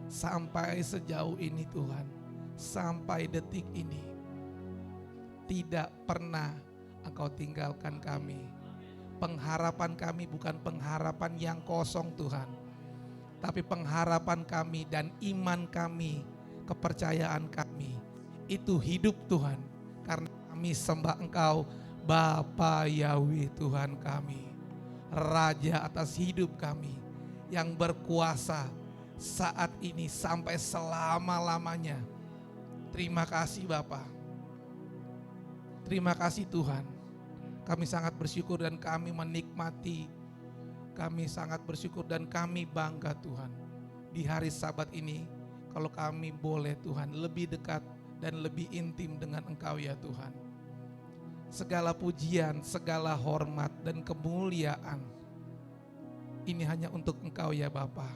Sampai sejauh ini Tuhan, sampai detik ini, tidak pernah Engkau tinggalkan kami. Pengharapan kami bukan pengharapan yang kosong Tuhan, tapi pengharapan kami dan iman kami, kepercayaan kami, itu hidup Tuhan. Karena kami sembah Engkau, Bapa Yahweh Tuhan kami, Raja atas hidup kami, yang berkuasa saat ini sampai selama-lamanya. Terima kasih Bapa. Terima kasih Tuhan. Kami sangat bersyukur dan kami menikmati. Kami sangat bersyukur dan kami bangga Tuhan. Di hari Sabat ini, kalau kami boleh Tuhan lebih dekat dan lebih intim dengan Engkau ya Tuhan. Segala pujian, segala hormat dan kemuliaan, ini hanya untuk Engkau ya Bapa.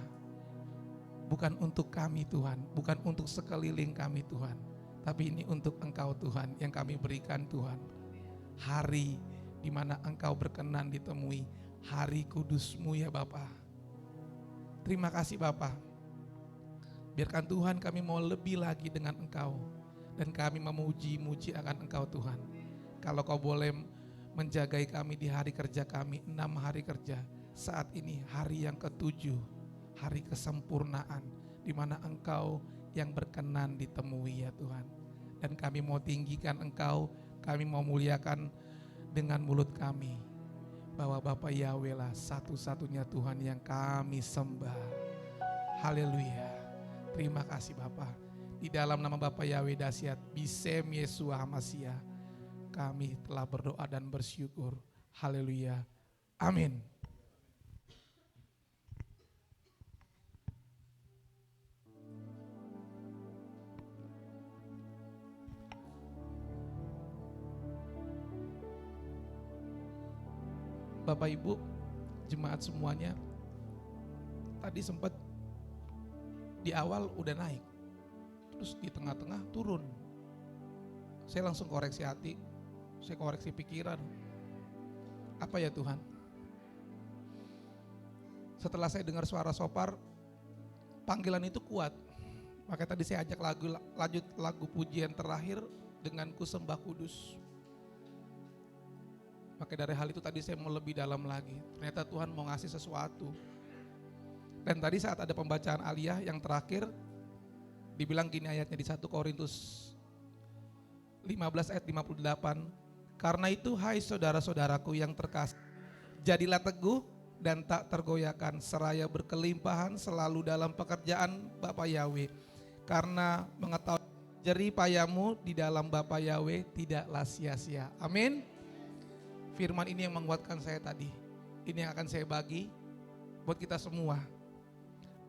Bukan untuk kami Tuhan, bukan untuk sekeliling kami Tuhan. Tapi ini untuk Engkau Tuhan yang kami berikan Tuhan. Hari di mana Engkau berkenan ditemui, hari kudus-Mu ya Bapa. Terima kasih Bapa. Biarkan Tuhan kami mau lebih lagi dengan Engkau. Dan kami memuji-muji akan Engkau Tuhan. Kalau Kau boleh menjagai kami di hari kerja kami, 6 hari kerja. Saat ini hari yang ke-7, hari kesempurnaan. Di di mana Engkau yang berkenan ditemui ya Tuhan. Dan kami mau tinggikan Engkau, kami mau muliakan dengan mulut kami, bahwa Bapa Yahweh lah satu-satunya Tuhan yang kami sembah. Haleluya. Terima kasih Bapa. Di dalam nama Bapa Yahweh dahsyat, Bisem Yesua Hamasia, kami telah berdoa dan bersyukur. Haleluya. Amin. Bapak Ibu, jemaat semuanya, tadi sempat di awal udah naik, terus di tengah-tengah turun. Saya langsung koreksi hati, saya koreksi pikiran. Apa ya Tuhan? Setelah saya dengar suara Sopar, panggilan itu kuat. Makanya tadi saya ajak lanjut lagu pujian terakhir dengan Ku Sembah Kudus. Maka dari hal itu tadi saya mau lebih dalam lagi. Ternyata Tuhan mau ngasih sesuatu. Dan tadi saat ada pembacaan aliyah yang terakhir, dibilang gini ayatnya di 1 Korintus 15 ayat 58. Karena itu hai saudara-saudaraku yang terkasih, jadilah teguh dan tak tergoyahkan, seraya berkelimpahan selalu dalam pekerjaan Bapa Yahweh. Karena mengetahui jerih payamu di dalam Bapa Yahweh tidaklah sia-sia. Amin. Firman ini yang menguatkan saya tadi. Ini yang akan saya bagi buat kita semua.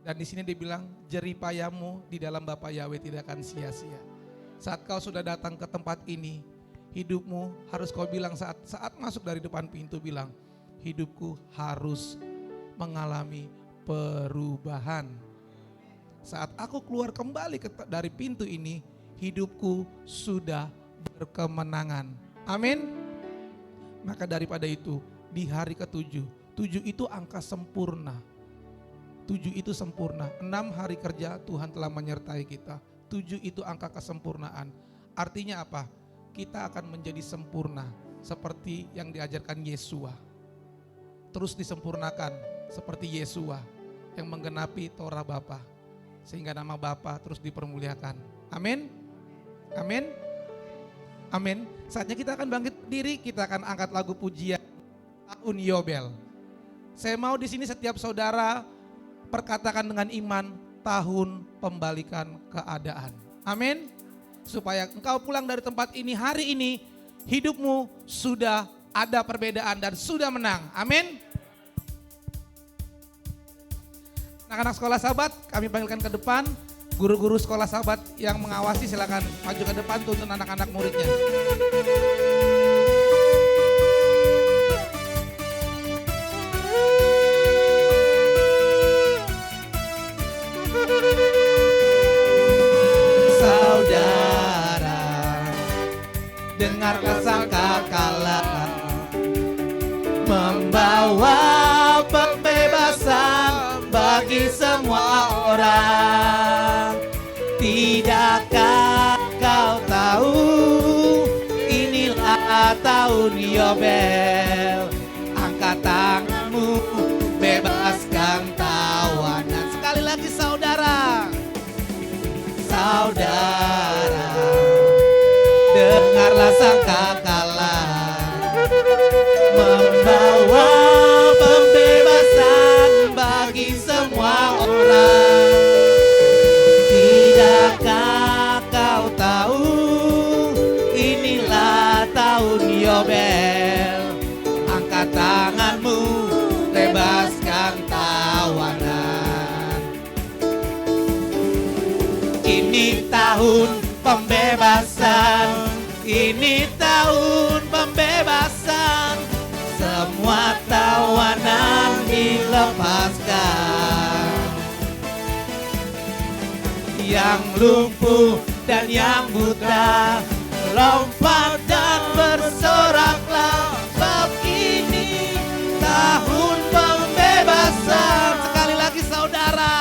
Dan di sini dibilang jerih payamu di dalam Bapa Yahweh tidak akan sia-sia. Saat kau sudah datang ke tempat ini, hidupmu harus kau bilang saat masuk dari depan pintu bilang, hidupku harus mengalami perubahan. Saat aku keluar kembali dari pintu ini, hidupku sudah berkemenangan. Amin. Maka daripada itu, di hari ke-7, 7 itu angka sempurna. 7 itu sempurna. 6 hari kerja Tuhan telah menyertai kita. 7 itu angka kesempurnaan. Artinya apa? Kita akan menjadi sempurna seperti yang diajarkan Yesua. Terus disempurnakan seperti Yesua yang menggenapi Torah Bapa. Sehingga nama Bapa terus dipermuliakan. Amin. Amin. Amin. Saatnya kita akan bangkit berdiri, kita akan angkat lagu pujian tahun Yobel. Saya mau di sini setiap saudara perkatakan dengan iman tahun pembalikan keadaan. Amin. Supaya engkau pulang dari tempat ini hari ini, hidupmu sudah ada perbedaan dan sudah menang. Amin. Anak-anak sekolah sahabat, kami panggilkan ke depan. Guru-guru sekolah sahabat yang mengawasi silakan maju ke depan tuntun anak-anak muridnya. Saudara, dengarlah sangkakala membawa pembebasan bagi semua orang. Tidakkah kau tahu inilah tahun Yobel? Angkat tanganmu, bebaskan tawanan. Sekali lagi saudara. Saudara, dengarlah sangkakala membawa pembebasan bagi semua orang. Tidakkah kau tahu inilah tahun Yobel? Angkat tanganmu, bebaskan tawanan. Ini tahun pembebasan, ini tahun pembebasan. Semua tawanan dilepaskan. Yang lumpuh dan yang buta, lompat dan bersoraklah. Sebab ini tahun pembebasan. Sekali lagi saudara.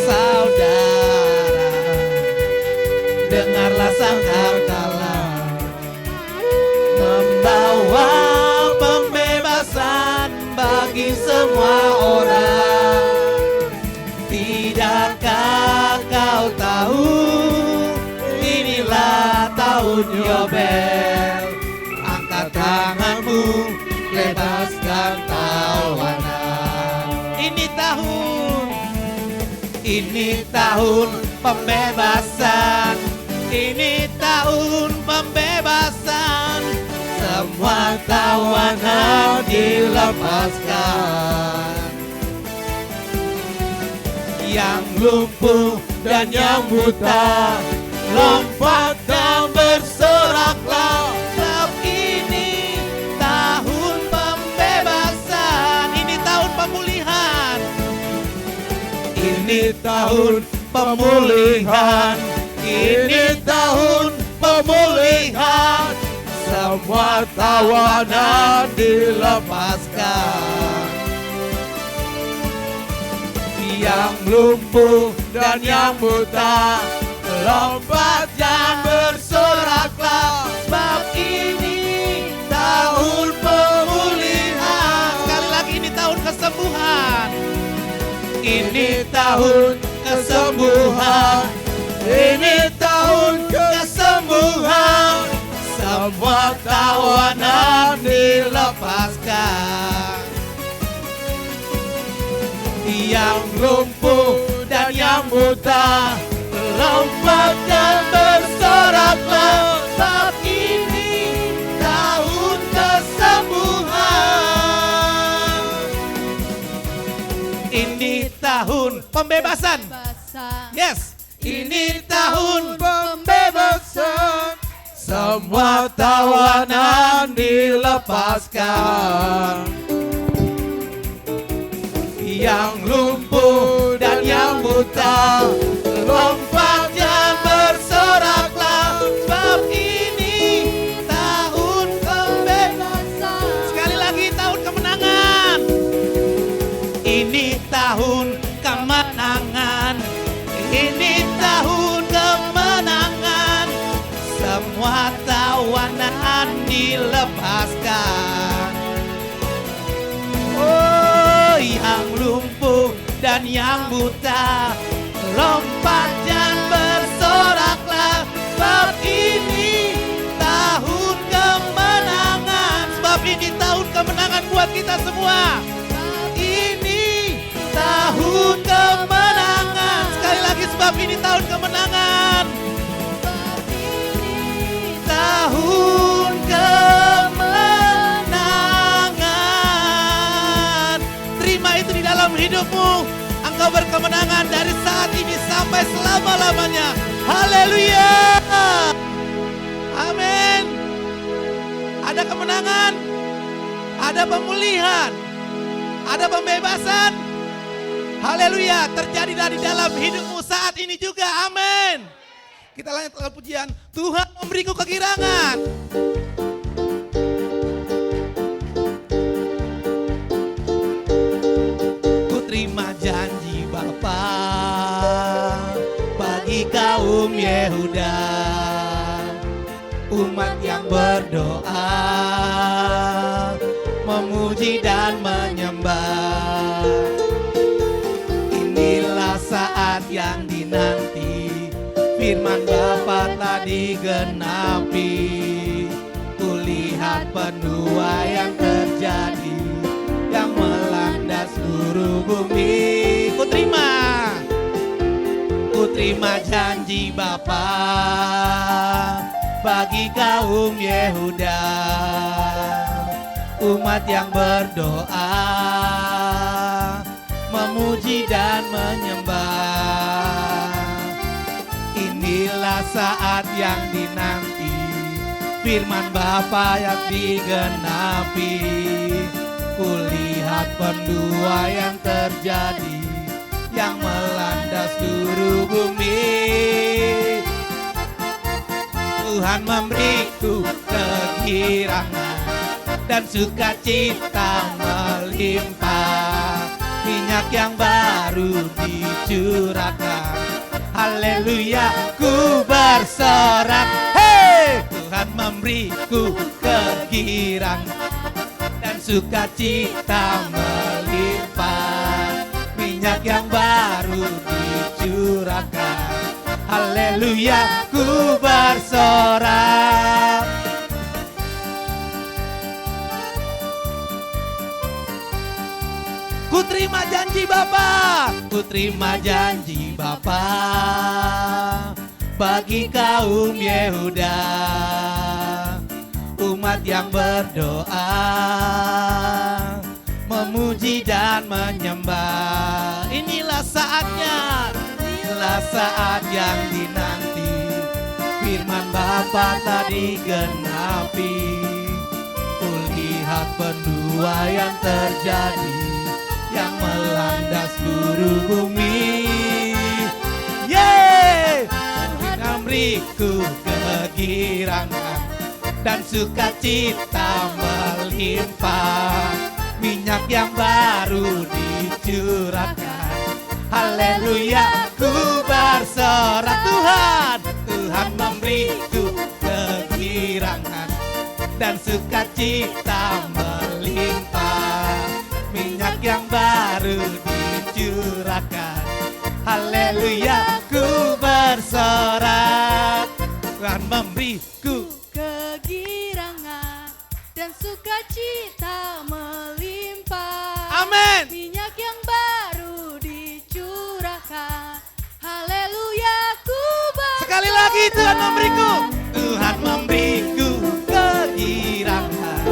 Saudara, dengarlah sangkakala membawa pembebasan bagi bagi semua orang. Tidakkah kau tahu, inilah tahun Yobel. Angkat tanganmu, lepaskan tawanan. Ini tahun pembebasan. Ini tahun pembebasan. Semua tawanan dilepaskan. Yang lumpuh dan yang buta, lompat dan bersoraklah. Sebab ini tahun pembebasan. Ini tahun pemulihan. Ini tahun pemulihan. Ini tahun pemulihan. Semua tawanan dilepaskan. Yang lumpuh dan yang buta, lompat dan bersoraklah. Sebab ini tahun pemulihan. Sekali lagi, ini tahun kesembuhan. Ini tahun kesembuhan. Ini tahun kesembuhan. Semua tawanan dilepaskan. Yang lumpuh dan yang buta, lompat dan bersoraklah. Sebab ini tahun kesembuhan. Ini tahun pembebasan. Yes, ini tahun pembebasan. Semua tawanan dilepaskan. Yang lumpuh dan yang buta, lompat dan bersoraklah. Sebab ini tahun pembebasan. Sekali lagi, tahun kemenangan. Ini tahun kemenangan. Ini tahun kemenangan. Semua tawanan dilepaskan. Oh, yang lumpuh dan yang buta, lompat dan bersoraklah. Sebab ini tahun kemenangan. Sebab ini tahun kemenangan buat kita semua. Ini tahun kemenangan. Sekali lagi, sebab ini tahun kemenangan. Tahun kemenangan. Terima itu di dalam hidupmu. Engkau berkemenangan dari saat ini sampai selama-lamanya. Haleluya. Amin. Ada kemenangan, ada pemulihan, ada pembebasan. Haleluya. Terjadilah di dalam hidupmu saat ini juga. Amin. Kita lanjutkan pujian. Tuhan memberiku kegirangan. Ku terima janji Bapa bagi kaum Yehuda, umat yang berdoa, memuji dan menyembah. Inilah saat yang dinanti, firman Bapa telah digenapi. Kulihat penuai yang terjadi, yang melanda seluruh bumi. Ku terima janji Bapa bagi kaum Yehuda, umat yang berdoa, memuji dan menyembah. Inilah saat yang dinanti, firman Bapa yang digenapi. Kulihat penuai yang terjadi, yang melanda seluruh bumi. Tuhan memberiku kegirangan dan sukacita melimpah. Minyak yang baru dicurahkan. Haleluya, ku bersorak. Hey! Tuhan memberiku kegirangan dan sukacita melimpah, minyak yang baru dicurahkan. Haleluya, ku bersorak. Ku terima janji Bapa, ku terima janji Bapa bagi kaum Yehuda, umat yang berdoa, memuji dan menyembah. Inilah saatnya, inilah saat yang dinanti, firman Bapa tadi genapi. Kulihat penuaian terjadi yang melanda seluruh bumi. Yeay, memberiku kegirangan dan sukacita melimpah, minyak yang baru dicurahkan. Haleluya, ku bersorak. Tuhan, Tuhan memberiku kegirangan dan sukacita melimpah, minyak yang baru dicurahkan. Haleluya, ku bersorak. Tuhan memberiku kegirangan dan sukacita melimpah. Amin. Minyak yang baru dicurahkan. Haleluya, ku bersorak. Sekali lagi Tuhan memberiku, Tuhan memberiku kegirangan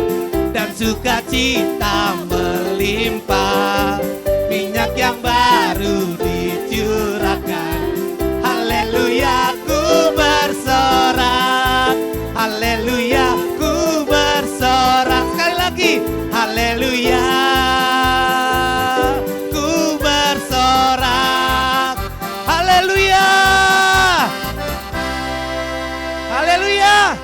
dan sukacita melimpah, minyak yang baru dicurahkan. Haleluya, ku bersorak. Haleluya, ku bersorak. Sekali lagi, haleluya, ku bersorak. Haleluya, haleluya.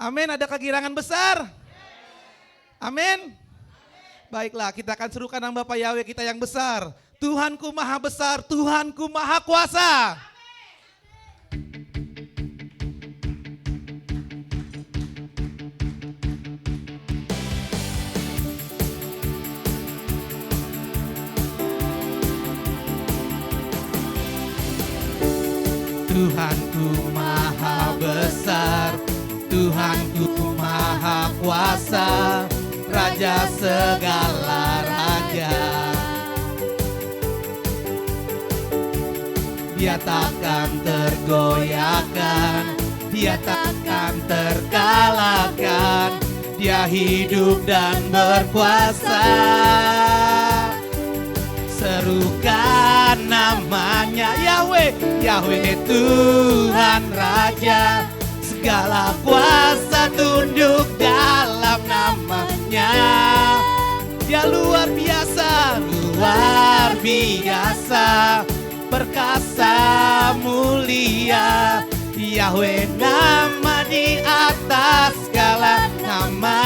Amin, ada kegirangan besar. Amin. Baiklah, kita akan serukan nama Bapa Yahweh kita yang besar. Tuhanku maha besar, Tuhanku maha kuasa. Tuhanku maha besar, Tuhanku maha kuasa, Raja segala raja. Dia takkan tergoyahkan, dia takkan terkalahkan, dia hidup dan berkuasa. Serukan namanya Yahweh, Yahweh Tuhan Raja. Segala kuasa tunduk dalam namanya. Dia luar biasa, luar biasa, perkasa mulia. Yahweh nama di atas segala nama.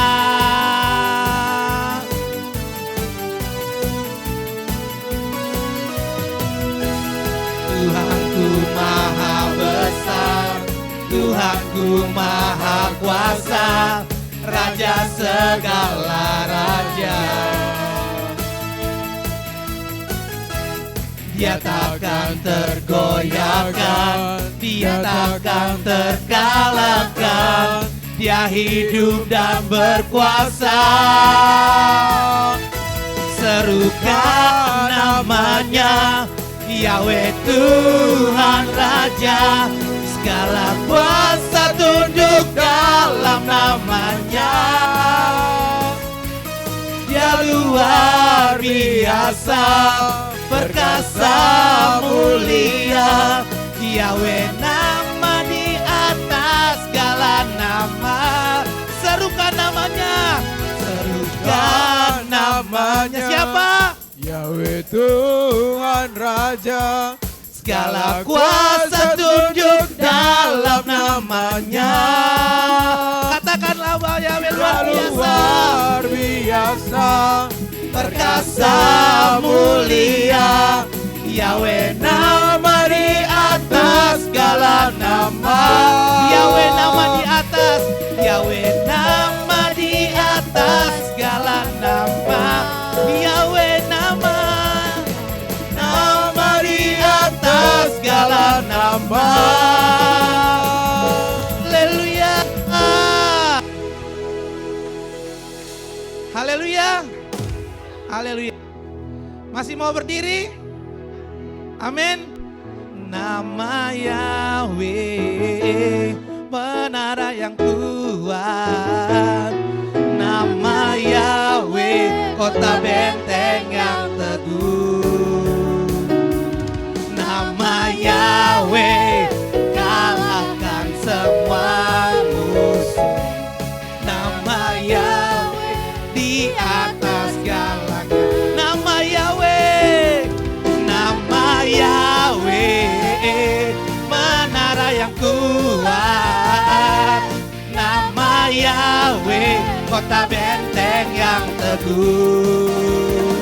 Tuhanku maha besar, Tuhanku maha kuasa, Raja segala raja. Dia takkan tergoyahkan, dia takkan terkalahkan, dia hidup dan berkuasa. Serukan namanya, Yahweh Tuhan Raja. Segala kuasa tunduk dalam namanya. Dia luar biasa, perkasa mulia. Yahweh nama di atas segala nama. Serukan namanya, serukan namanya. Siapa? Yahweh Tuhan Raja. Segala kuasa tunduk dalam namanya. Katakanlah bahwa Yahweh luar biasa, Luar biasa, perkasa mulia. Yahweh nama di atas segala nama. Yahweh nama di atas atas, Yahweh nama di atas segala nama, Yahweh nama di atas segala nama. Haleluya. Haleluya. Haleluya. Masih mau berdiri? Amin. Nama Yahweh, menara yang kuat. Nama Yahweh, kota benteng yang teguh. Nama Yahweh, kalahkan semua musuh. Nama Yahweh, di atas segalanya. Nama Yahweh, nama Yahweh, menara yang kuat. Nama Yahweh, kota benteng yang teguh.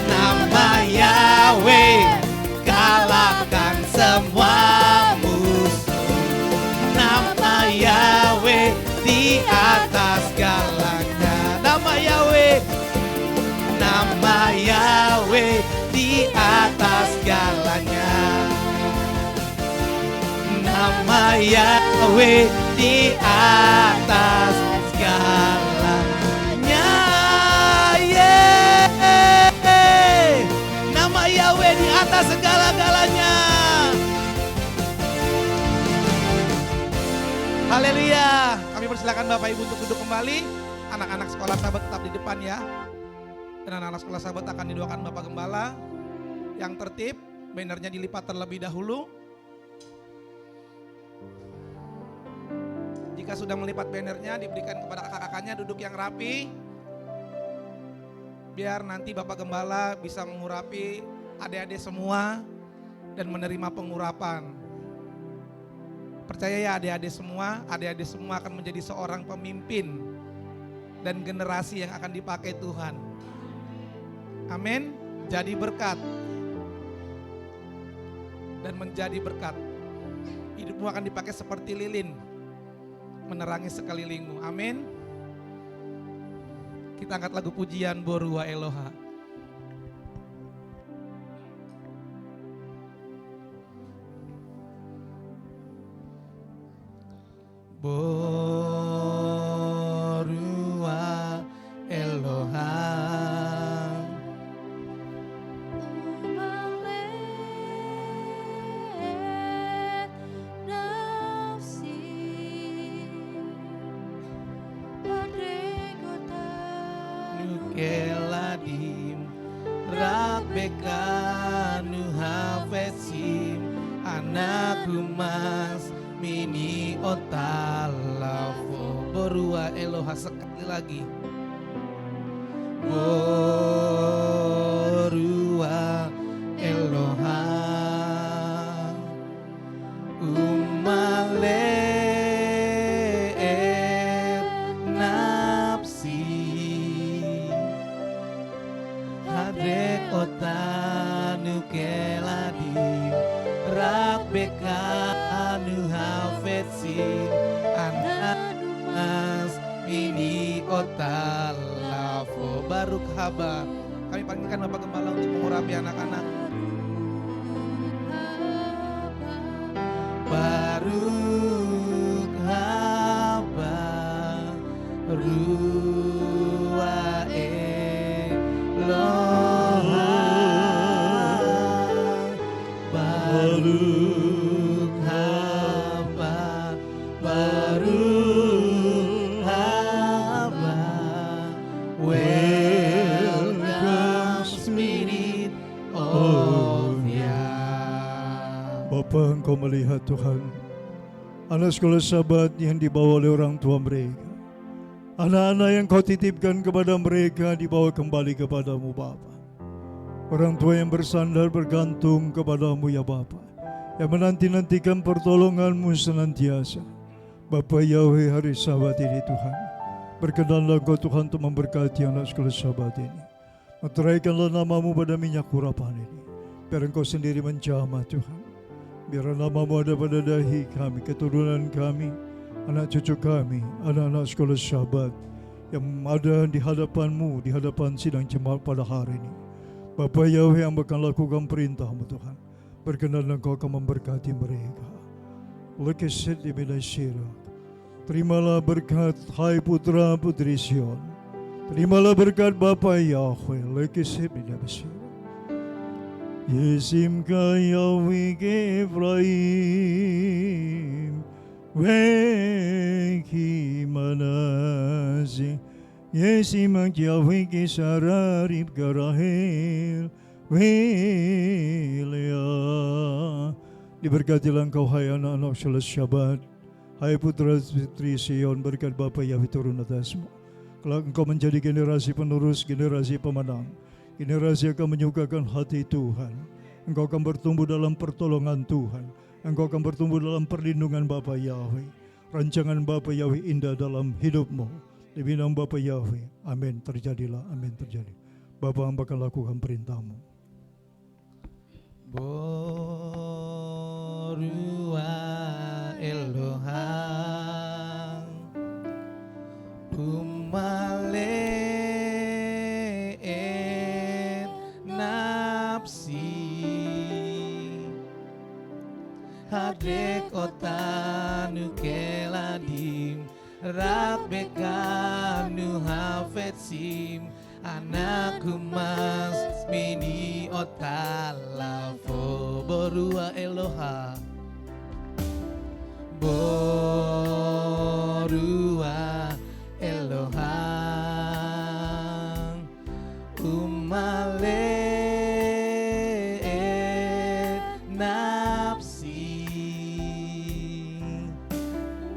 Nama Yahweh, kalahkan semua musuh. Nama Yahweh, di atas segalanya. Nama Yahweh, nama Yahweh, di atas segalanya. Nama Yahweh, di atas segalanya. Yeay. Nama Yahweh di atas segala-galanya. Haleluya. Kami persilakan Bapak Ibu untuk duduk kembali. Anak-anak sekolah sahabat tetap di depan ya. Dan anak-anak sekolah sahabat akan didoakan Bapak Gembala. Yang tertib, bannernya dilipat terlebih dahulu. Jika sudah melipat bannernya, diberikan kepada kakak-kakaknya duduk yang rapi. Biar nanti Bapak Gembala bisa mengurapi adik-adik semua dan menerima pengurapan. Percaya ya adik-adik semua akan menjadi seorang pemimpin dan generasi yang akan dipakai Tuhan. Amin. Jadi berkat dan menjadi berkat. Hidupmu akan dipakai seperti lilin, menerangi sekelilingmu. Amin. Kita angkat lagu pujian Borua Eloha. Borua Eloha. Keladim Rabbeka Nuhafesim anak Mas mini otalafo. Borua Eloha sekali lagi. Borua Eloha umale Otanu keladim Rabbeka anu hafetsin anak Mas mini otalafo. Baruk haba. Kami panggilkan Bapak Gembala untuk mengurapi anak-anak. Baruk haba Rua Eloha. Baruk haba, baruk haba, welcome Spirit of Yah. Bapa, Engkau melihat Tuhan, anak sekolah sahabat yang dibawa oleh orang tua mereka, anak-anak yang Kau titipkan kepada mereka dibawa kembali kepadamu Bapa. Orang tua yang bersandar bergantung kepadamu ya Bapa, yang menanti-nantikan pertolonganmu senantiasa. Bapa Yahweh, hari Sabat ini Tuhan, berkenanlah Engkau Tuhan untuk memberkati anak sekolah Sabat ini. Meteraikanlah namamu pada minyak urapan ini, biar Engkau sendiri menjamah Tuhan. Biar namamu ada pada dahi kami, keturunan kami, anak cucu kami, anak-anak sekolah Sahabat yang ada di hadapan-Mu, di hadapan sidang jemaat pada hari ini. Bapa Yahweh yang akan lakukan perintah-Mu Tuhan, berkenan Engkau akan memberkati mereka. Lekeset di Benasyira, terimalah berkat hai putra putri Sion, terimalah berkat Bapa Yahweh, lekeset di Benasyira. Yesimka Yahweh ke Efraim, Weki manasi, Yesimak Yahweh ke Sararib Garahel, Welea. Diberkatilah engkau hai anak-anak salat Syabat, hai putra putri Sion, berkat Bapa Yahweh turun atasmu. Kelak engkau menjadi generasi penerus, generasi pemenang, generasi akan menyukakan hati Tuhan. Engkau akan bertumbuh dalam pertolongan Tuhan. Engkau akan bertumbuh dalam perlindungan Bapa Yahweh. Rancangan Bapa Yahweh indah dalam hidupmu. Demi nama Bapa Yahweh. Amin. Terjadilah. Amin. Terjadi. Bapa hamba akan lakukan perintahmu. Borua Elohang Umale et nafsi Hadek otanu keladim Rabbekanu hafetsim Anakku mas mini otalafo Borua Eloha Borua Elohang Umale nafsi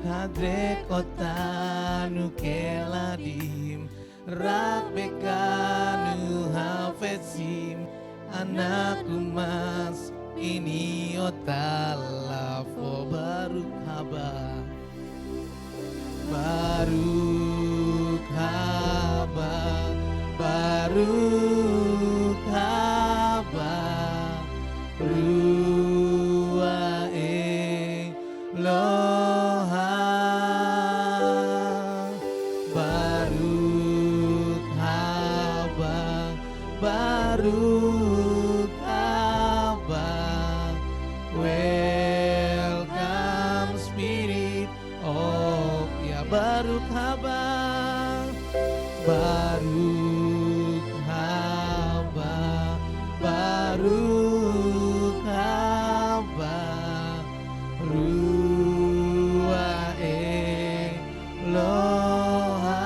Hadrek otanu keladim Rabbekanu hafetsim Anakku mas ini otalafo Baruk haba Baruk haba Baruk haba Rua Eloha Baruk haba Baruk haba Welcome Spirit of ya Baruk haba Baruk haba Baruk haba Rua Eloha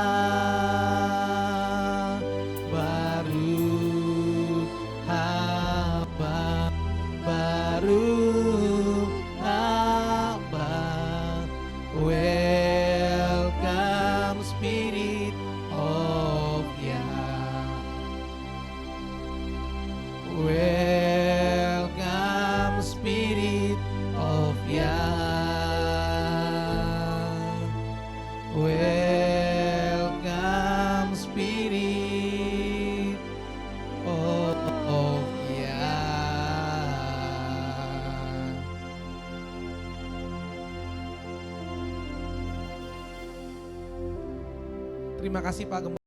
Baruk haba Baruk haba Welcome Spirit of Yah Welcome Spirit of Yah Welcome Spirit of Yah. Terima kasih Pak Gembala.